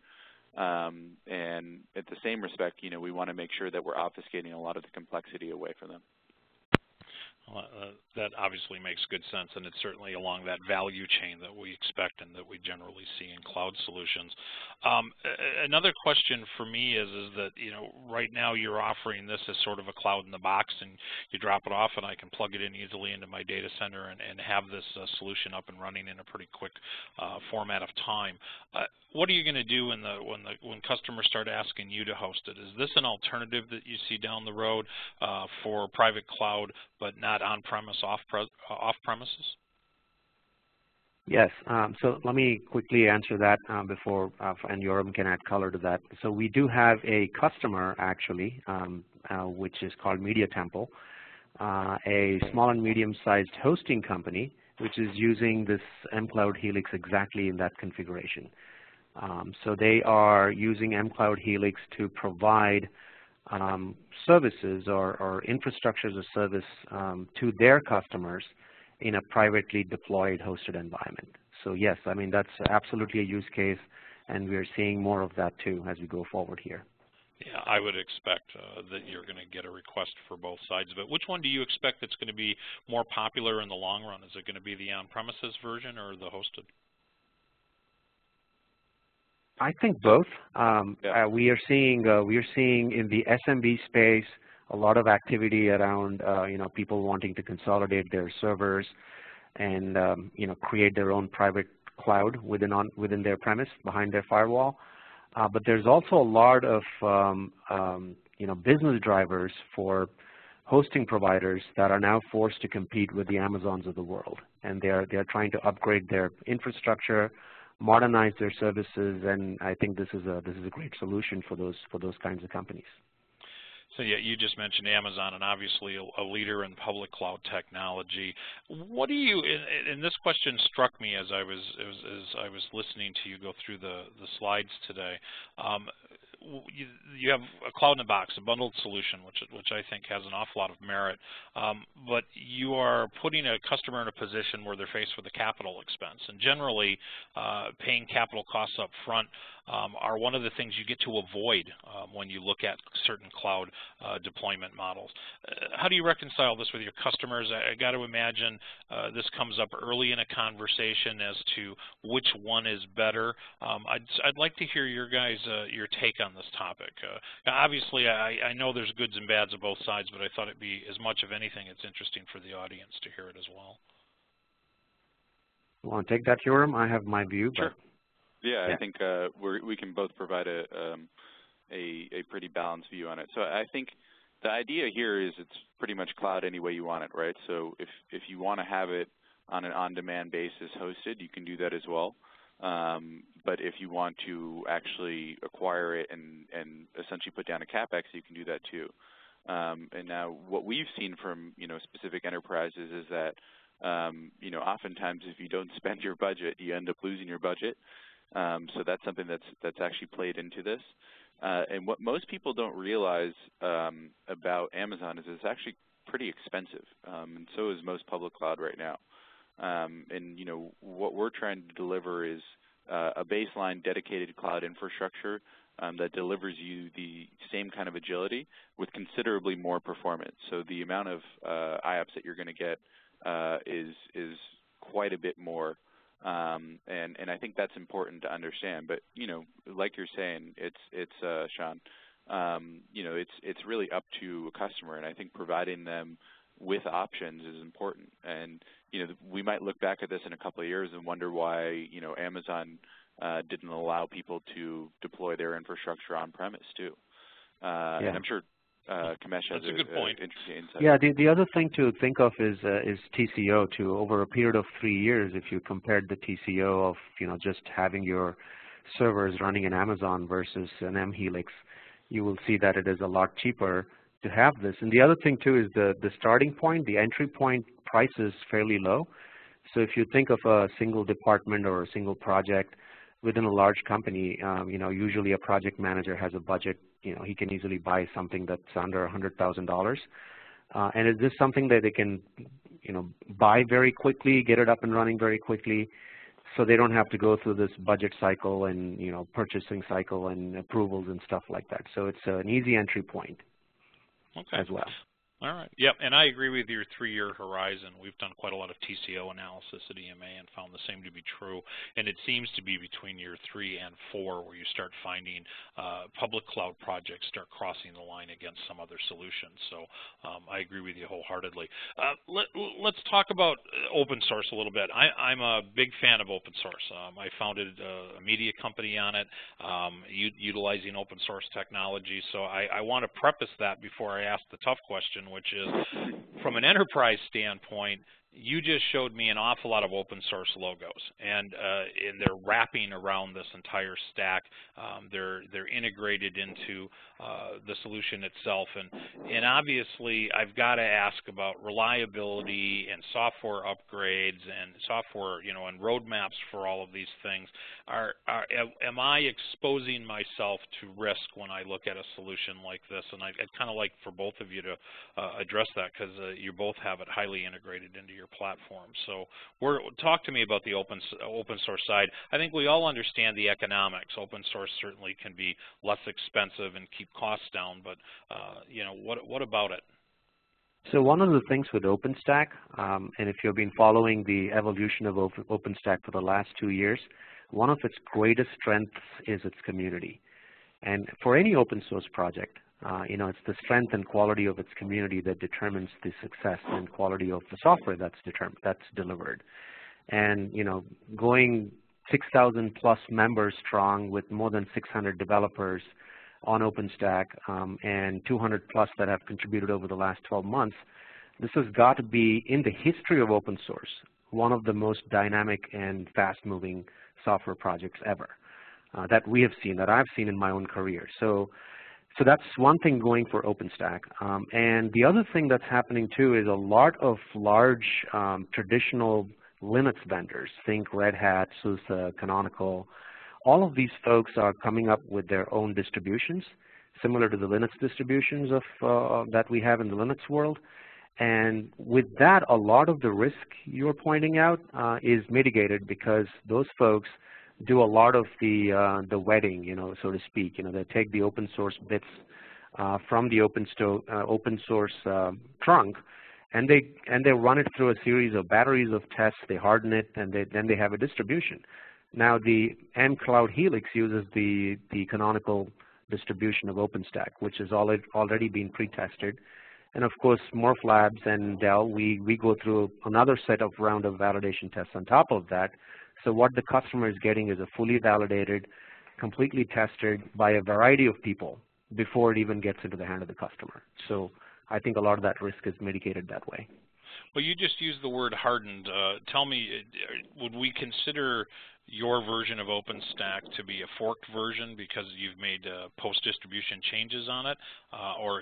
And at the same respect, we want to make sure that we're obfuscating a lot of the complexity away from them. Well, that obviously makes good sense, and it's certainly along that value chain that we expect and that we generally see in cloud solutions. Another question for me is that, right now you're offering this as sort of a cloud in the box, and you drop it off, and I can plug it in easily into my data center and have this solution up and running in a pretty quick format of time. What are you going to do when customers start asking you to host it? Is this an alternative that you see down the road for private cloud, but not on-premise, off-premises? Yes. So let me quickly answer that before, and Yoram can add color to that. So we do have a customer, actually, which is called Media Temple, a small and medium-sized hosting company, which is using this mCloud Helix exactly in that configuration. So they are using mCloud Helix to provide services or infrastructure as a service to their customers in a privately deployed hosted environment. So yes, I mean, that's absolutely a use case, and we're seeing more of that too as we go forward here. Yeah, I would expect that you're going to get a request for both sides of it. Which one do you expect that's going to be more popular in the long run? Is it going to be the on-premises version or the hosted? I think both. We are seeing in the SMB space a lot of activity around people wanting to consolidate their servers and create their own private cloud within their premise behind their firewall. But there's also a lot of business drivers for hosting providers that are now forced to compete with the Amazons of the world, and they're trying to upgrade their infrastructure, modernize their services, and I think this is a great solution for those kinds of companies. So yeah, you just mentioned Amazon, and obviously a leader in public cloud technology. What do you? And this question struck me as I was listening to you go through the slides today. You have a cloud in a box, a bundled solution, which I think has an awful lot of merit. But you are putting a customer in a position where they're faced with a capital expense, and generally, paying capital costs up front are one of the things you get to avoid when you look at certain cloud deployment models. How do you reconcile this with your customers? I got to imagine this comes up early in a conversation as to which one is better. I'd like to hear your your take on this topic. Obviously, I know there's goods and bads of both sides, but I thought it'd be, as much of anything, it's interesting for the audience to hear it as well. You want to take that, Yoram? I have my view. Sure. Yeah, I think we can both provide a pretty balanced view on it. So I think the idea here is it's pretty much cloud any way you want it, right? So if you want to have it on an on-demand basis hosted, you can do that as well. But if you want to actually acquire it and essentially put down a CapEx, you can do that too. And now what we've seen from specific enterprises is that oftentimes if you don't spend your budget, you end up losing your budget. So that's something that's actually played into this. And what most people don't realize about Amazon is it's actually pretty expensive, and so is most public cloud right now. And what we're trying to deliver is a baseline dedicated cloud infrastructure that delivers you the same kind of agility with considerably more performance. So the amount of IOPS that you're going to get is quite a bit more. And I think that's important to understand. But like you're saying, it's Shawn, it's really up to a customer, and I think providing them with options is important. And we might look back at this in a couple of years and wonder why Amazon didn't allow people to deploy their infrastructure on premise too. And I'm sure Kamesh has a good point. Interesting insight. Yeah, the other thing to think of is TCO too. Over a period of 3 years, if you compared the TCO of just having your servers running in Amazon versus an mHelix, you will see that it is a lot cheaper to have this. And the other thing too is the starting point, the entry point price is fairly low. So if you think of a single department or a single project within a large company, usually a project manager has a budget he can easily buy something that's under $100,000. And is this something that they can, buy very quickly, get it up and running very quickly, so they don't have to go through this budget cycle and purchasing cycle and approvals and stuff like that. So it's an easy entry point as well. All right. Yep, and I agree with your 3-year horizon. We've done quite a lot of TCO analysis at EMA and found the same to be true. And it seems to be between year 3 and 4 where you start finding public cloud projects start crossing the line against some other solutions. So I agree with you wholeheartedly. Let's talk about open source a little bit. I'm a big fan of open source. I founded a media company on it, utilizing open source technology. So I want to preface that before I ask the tough question, which is, from an enterprise standpoint, you just showed me an awful lot of open source logos, and they're wrapping around this entire stack. They're integrated into the solution itself, and obviously I've got to ask about reliability and software upgrades and software, and roadmaps for all of these things. Am I exposing myself to risk when I look at a solution like this? And I'd kind of like for both of you to address that, because you both have it highly integrated into your platform. So talk to me about the open source side. I think we all understand the economics. Open source certainly can be less expensive and keep costs down, but what about it? So one of the things with OpenStack, and if you've been following the evolution of OpenStack for the last 2 years, one of its greatest strengths is its community. And for any open source project, it's the strength and quality of its community that determines the success and quality of the software that's delivered. And going 6,000 plus members strong with more than 600 developers on OpenStack, and 200 plus that have contributed over the last 12 months, this has got to be, in the history of open source, one of the most dynamic and fast-moving software projects ever that we have seen, that I've seen in my own career. So that's one thing going for OpenStack. And the other thing that's happening too is a lot of large traditional Linux vendors, think Red Hat, SUSE, Canonical, all of these folks are coming up with their own distributions, similar to the Linux distributions that we have in the Linux world. And with that, a lot of the risk you're pointing out is mitigated, because those folks do a lot of the wedding, so to speak. They take the open source bits from the open source trunk, and they run it through a series of batteries of tests. They harden it, and then they have a distribution. Now the mCloud Helix uses the canonical distribution of OpenStack, which has already been pre-tested. And of course, Morphlabs and Dell, we go through another round of validation tests on top of that. So what the customer is getting is a fully validated, completely tested by a variety of people before it even gets into the hand of the customer. So I think a lot of that risk is mitigated that way. Well, you just used the word hardened. Tell me, would we consider your version of OpenStack to be a forked version because you've made post-distribution changes on it, or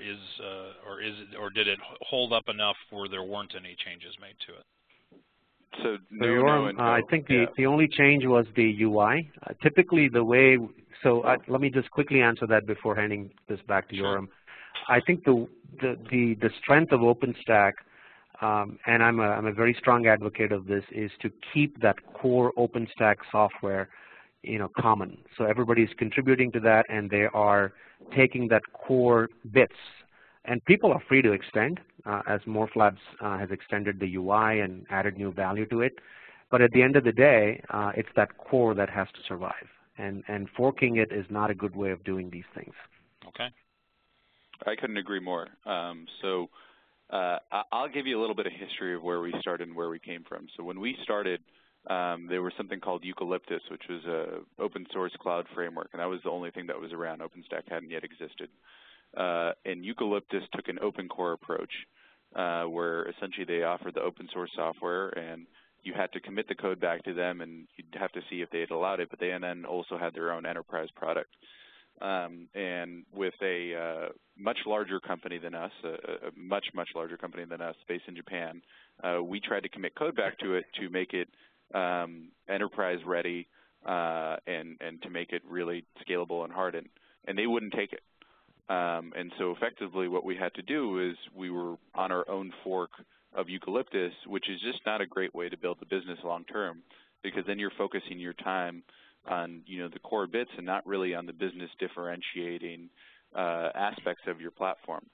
did it hold up enough where there weren't any changes made to it? So no, I think the only change was the UI. Typically, the way let me just quickly answer that before handing this back to Yoram. I think the strength of OpenStack, and I'm a very strong advocate of this, is to keep that core OpenStack software, common. So everybody's contributing to that, and they are taking that core bits. And people are free to extend, as Morphlabs has extended the UI and added new value to it. But at the end of the day, it's that core that has to survive. And forking it is not a good way of doing these things. Okay. I couldn't agree more. I'll give you a little bit of history of where we started and where we came from. So when we started, there was something called Eucalyptus, which was an open source cloud framework, and that was the only thing that was around. OpenStack hadn't yet existed. And Eucalyptus took an open core approach, where essentially they offered the open source software, and you had to commit the code back to them, and you'd have to see if they had allowed it, but they then also had their own enterprise product. And with a much larger company than us, a much larger company than us, based in Japan, we tried to commit code back to it to make it enterprise ready and to make it really scalable and hardened, and they wouldn't take it. And so effectively what we had to do is we were on our own fork of Eucalyptus, which is just not a great way to build the business long term, because then you're focusing your time on the core bits and not really on the business differentiating aspects of your platform.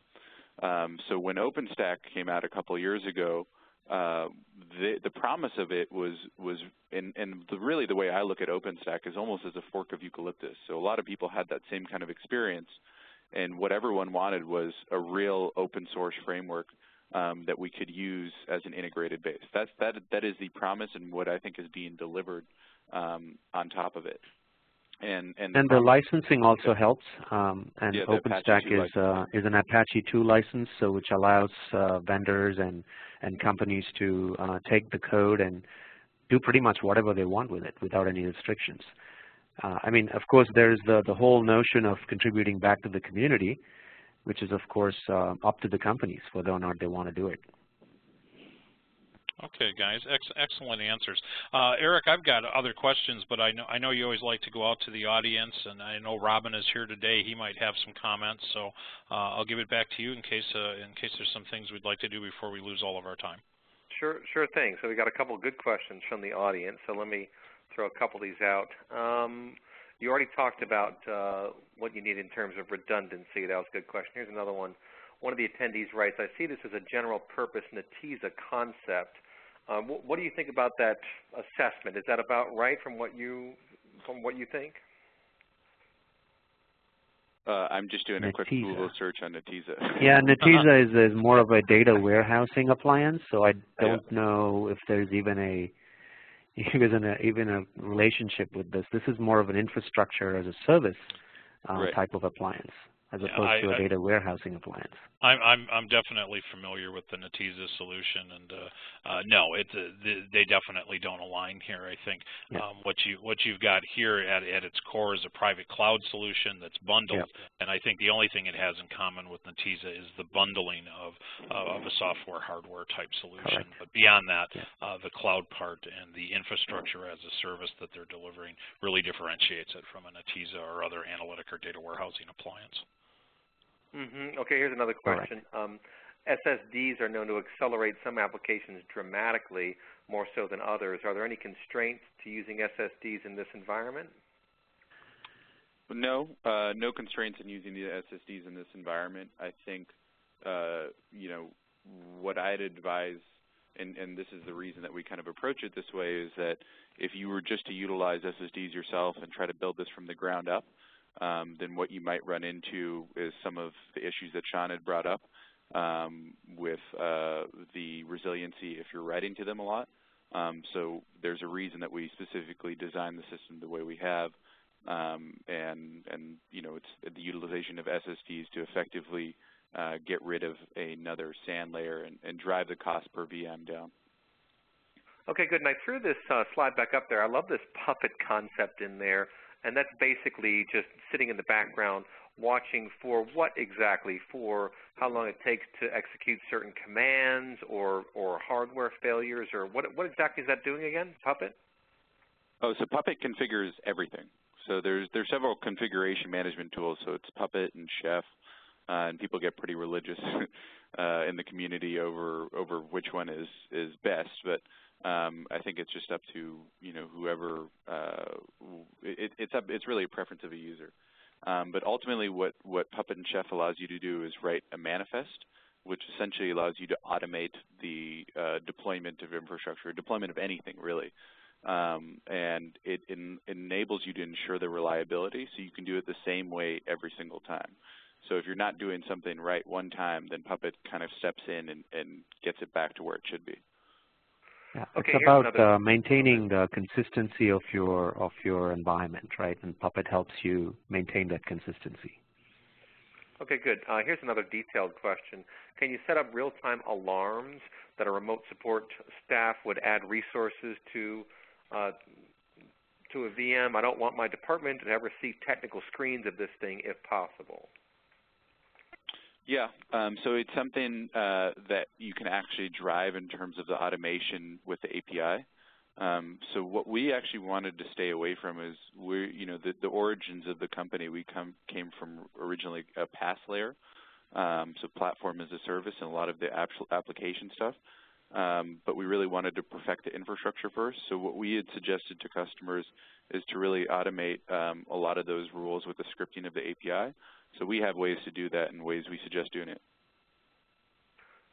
So when OpenStack came out a couple of years ago, the promise of it was really the way I look at OpenStack is almost as a fork of Eucalyptus. So a lot of people had that same kind of experience, and what everyone wanted was a real open source framework that we could use as an integrated base. That is the promise and what I think is being delivered on top of it. And the licensing also helps. And yeah, OpenStack is an Apache 2 license, so which allows vendors and companies to take the code and do pretty much whatever they want with it without any restrictions. I mean, of course, there's the whole notion of contributing back to the community, which is, of course, up to the companies whether or not they want to do it. Okay, guys, excellent answers. Eric, I've got other questions, but I know you always like to go out to the audience, and I know Robin is here today. He might have some comments, so I'll give it back to you in case there's some things we'd like to do before we lose all of our time. Sure thing. So we got a couple of good questions from the audience, so let me throw a couple of these out. You already talked about what you need in terms of redundancy. That was a good question. Here's another one. One of the attendees writes, I see this as a general purpose Netezza concept. What do you think about that assessment? Is that about right from what you think? I'm just doing a quick Google search on Netezza. Yeah, Netezza is more of a data warehousing appliance, so I don't know if there's even a relationship with this. This is more of an infrastructure as a service type of appliance, as opposed to a data warehousing appliance. I'm definitely familiar with the Netezza solution, and no, they definitely don't align here. I think what you've got here at its core is a private cloud solution that's bundled, and I think the only thing it has in common with Netezza is the bundling of a software hardware type solution. Correct. But beyond that, the cloud part and the infrastructure as a service that they're delivering really differentiates it from a Netezza or other analytic or data warehousing appliance. Okay, here's another question. SSDs are known to accelerate some applications dramatically, more so than others. Are there any constraints to using SSDs in this environment? No, no constraints in using the SSDs in this environment. I think, what I'd advise, and this is the reason that we kind of approach it this way, is that if you were just to utilize SSDs yourself and try to build this from the ground up, then what you might run into is some of the issues that Shawn had brought up with the resiliency if you're writing to them a lot. So there's a reason that we specifically designed the system the way we have, and it's the utilization of SSDs to effectively get rid of another SAN layer and drive the cost per VM down. Okay, good. And I threw this slide back up there. I love this Puppet concept in there. And that's basically just sitting in the background watching for what exactly? For how long it takes to execute certain commands or hardware failures, or what exactly is that doing again, Puppet? Oh, so Puppet configures everything. So there's several configuration management tools. So it's Puppet and Chef, and people get pretty religious in the community over which one is best. But I think it's just up to whoever. It's really a preference of a user. But ultimately, what Puppet and Chef allows you to do is write a manifest, which essentially allows you to automate the deployment of infrastructure, deployment of anything really, and it enables you to ensure the reliability, so you can do it the same way every single time. So if you're not doing something right one time, then Puppet kind of steps in and gets it back to where it should be. Yeah, it's about maintaining the consistency of your environment, right? And Puppet helps you maintain that consistency. Okay, good. Here's another detailed question. Can you set up real-time alarms that a remote support staff would add resources to a VM? I don't want my department to ever see technical screens of this thing if possible. Yeah, so it's something that you can actually drive in terms of the automation with the API. So what we actually wanted to stay away from is the origins of the company. We came from originally a PaaS layer, so platform as a service and a lot of the application stuff. But we really wanted to perfect the infrastructure first. So what we had suggested to customers is to really automate a lot of those rules with the scripting of the API. So we have ways to do that and ways we suggest doing it.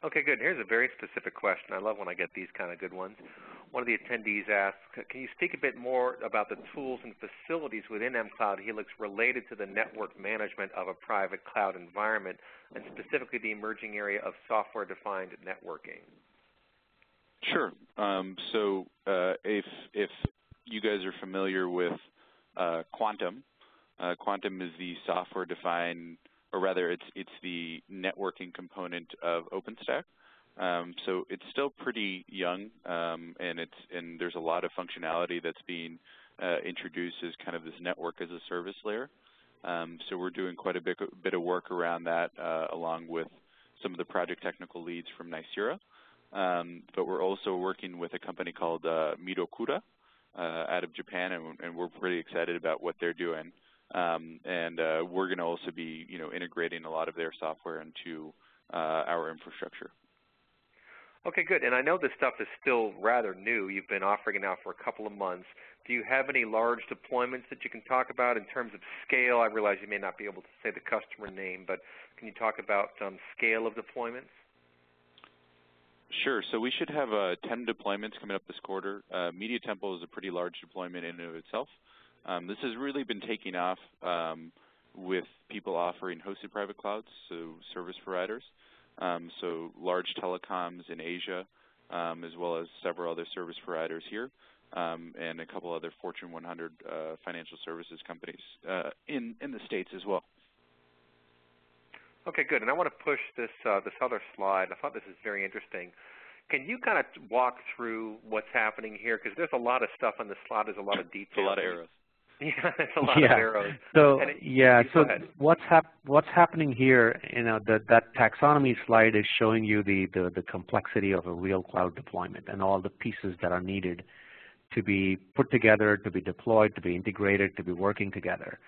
Okay, good. Here's a very specific question. I love when I get these kind of good ones. One of the attendees asked, can you speak a bit more about the tools and facilities within mCloud Helix related to the network management of a private cloud environment, and specifically the emerging area of software-defined networking? Sure. So if you guys are familiar with Quantum, Quantum is the software-defined, or rather it's the networking component of OpenStack. So it's still pretty young, and there's a lot of functionality that's being introduced as kind of this network as a service layer. So we're doing quite a bit of work around that, along with some of the project technical leads from Nicira. But we're also working with a company called Midokura out of Japan, and we're pretty excited about what they're doing. And we're going to also be, integrating a lot of their software into our infrastructure. Okay, good. And I know this stuff is still rather new. You've been offering it now for a couple of months. Do you have any large deployments that you can talk about in terms of scale? I realize you may not be able to say the customer name, but can you talk about scale of deployments? Sure. So we should have 10 deployments coming up this quarter. Media Temple is a pretty large deployment in and of itself. This has really been taking off with people offering hosted private clouds, so service providers. So large telecoms in Asia, as well as several other service providers here, and a couple other Fortune 100 financial services companies in the States as well. Okay, good. And I want to push this other slide. I thought this is very interesting. Can you kind of walk through what's happening here? Because there's a lot of stuff on the slide. There's a lot of detail. It's a lot of arrows. Yeah, it's a lot of arrows. So what's happening here? That taxonomy slide is showing you the complexity of a real cloud deployment and all the pieces that are needed to be put together, to be deployed, to be integrated, to be working together.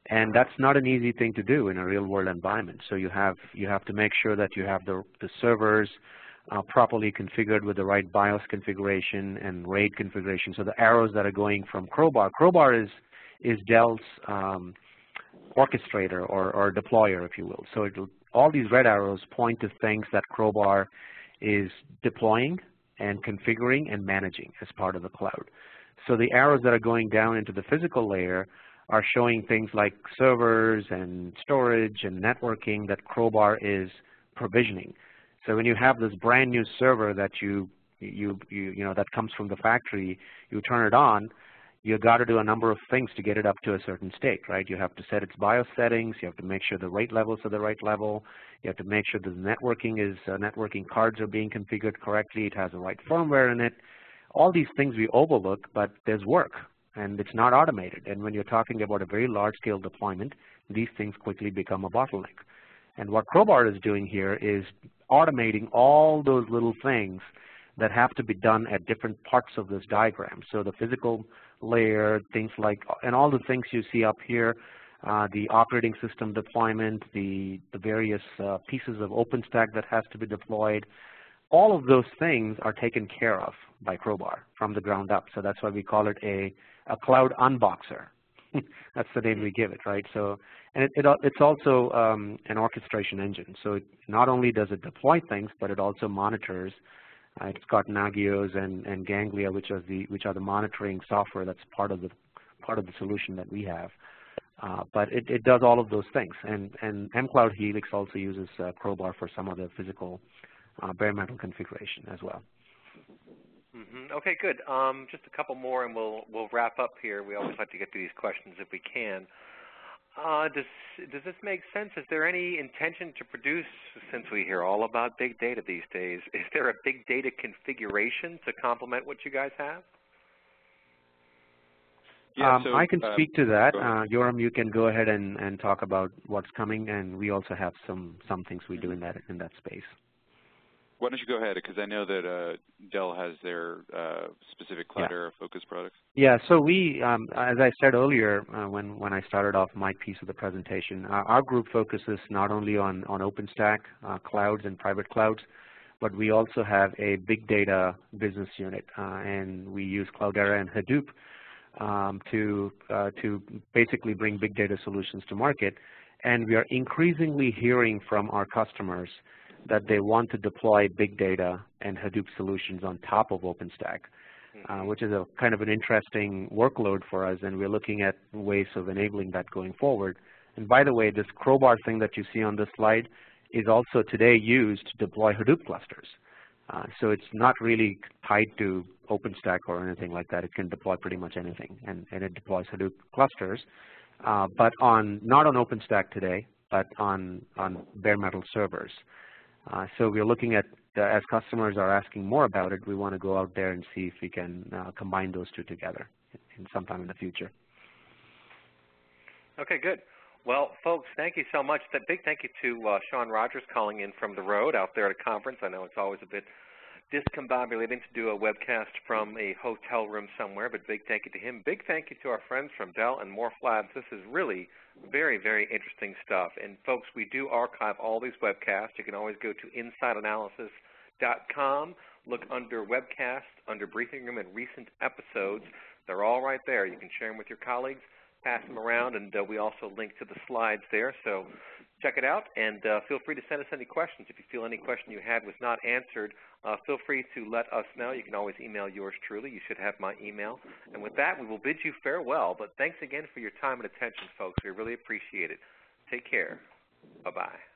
And that's not an easy thing to do in a real-world environment. So you have to make sure that you have the servers properly configured with the right BIOS configuration and RAID configuration. So the arrows that are going from Crowbar. Crowbar is Dell's orchestrator or deployer, if you will. So all these red arrows point to things that Crowbar is deploying and configuring and managing as part of the cloud. So the arrows that are going down into the physical layer are showing things like servers and storage and networking that Crowbar is provisioning. So when you have this brand new server that that comes from the factory, you turn it on, you got to do a number of things to get it up to a certain state, right? You have to set its BIOS settings. You have to make sure the RAID levels are the right level. You have to make sure the networking cards are being configured correctly. It has the right firmware in it. All these things we overlook, but there's work, and it's not automated. And when you're talking about a very large-scale deployment, these things quickly become a bottleneck. And what Crowbar is doing here is automating all those little things that have to be done at different parts of this diagram. So the physical layer, things like, and all the things you see up here, the operating system deployment, the various pieces of OpenStack that has to be deployed, all of those things are taken care of by Crowbar from the ground up. So that's why we call it a cloud unboxer. That's the name we give it, right? So, and it's also an orchestration engine. So it not only does it deploy things, but it also monitors. It's got Nagios and Ganglia, which are the monitoring software that's part of the solution that we have. But it does all of those things. And mCloud Helix also uses Crowbar for some of the physical bare metal configuration as well. Okay, good. Just a couple more, and we'll wrap up here. We always like to get to these questions if we can. Does this make sense? Is there any intention to produce, since we hear all about big data these days, is there a big data configuration to complement what you guys have? Yeah, I can speak to that. Yoram, you can go ahead and talk about what's coming, and we also have some things we do in that space. Why don't you go ahead, because I know that Dell has their specific Cloud Era focused products. Yeah, so we, as I said earlier when I started off my piece of the presentation, our group focuses not only on OpenStack, clouds and private clouds, but we also have a big data business unit, and we use Cloudera and Hadoop to basically bring big data solutions to market. And we are increasingly hearing from our customers that they want to deploy big data and Hadoop solutions on top of OpenStack, which is a kind of an interesting workload for us, and we're looking at ways of enabling that going forward. And by the way, this Crowbar thing that you see on this slide is also today used to deploy Hadoop clusters. So it's not really tied to OpenStack or anything like that. It can deploy pretty much anything, and it deploys Hadoop clusters, but not on OpenStack today, but on bare metal servers. So we're looking at, as customers are asking more about it, we want to go out there and see if we can combine those two together sometime in the future. Okay, good. Well, folks, thank you so much. A big thank you to Shawn Rogers calling in from the road out there at a conference. I know it's always a bit discombobulating to do a webcast from a hotel room somewhere, but big thank you to him. Big thank you to our friends from Dell and Morphlabs. This is really very, very interesting stuff. And folks, we do archive all these webcasts. You can always go to insideanalysis.com, look under Webcast, under Briefing Room and Recent Episodes. They're all right there. You can share them with your colleagues, pass them around, and we also link to the slides there. So check it out, and feel free to send us any questions. If you feel any question you had was not answered, feel free to let us know. You can always email yours truly. You should have my email. And with that, we will bid you farewell. But thanks again for your time and attention, folks. We really appreciate it. Take care. Bye-bye.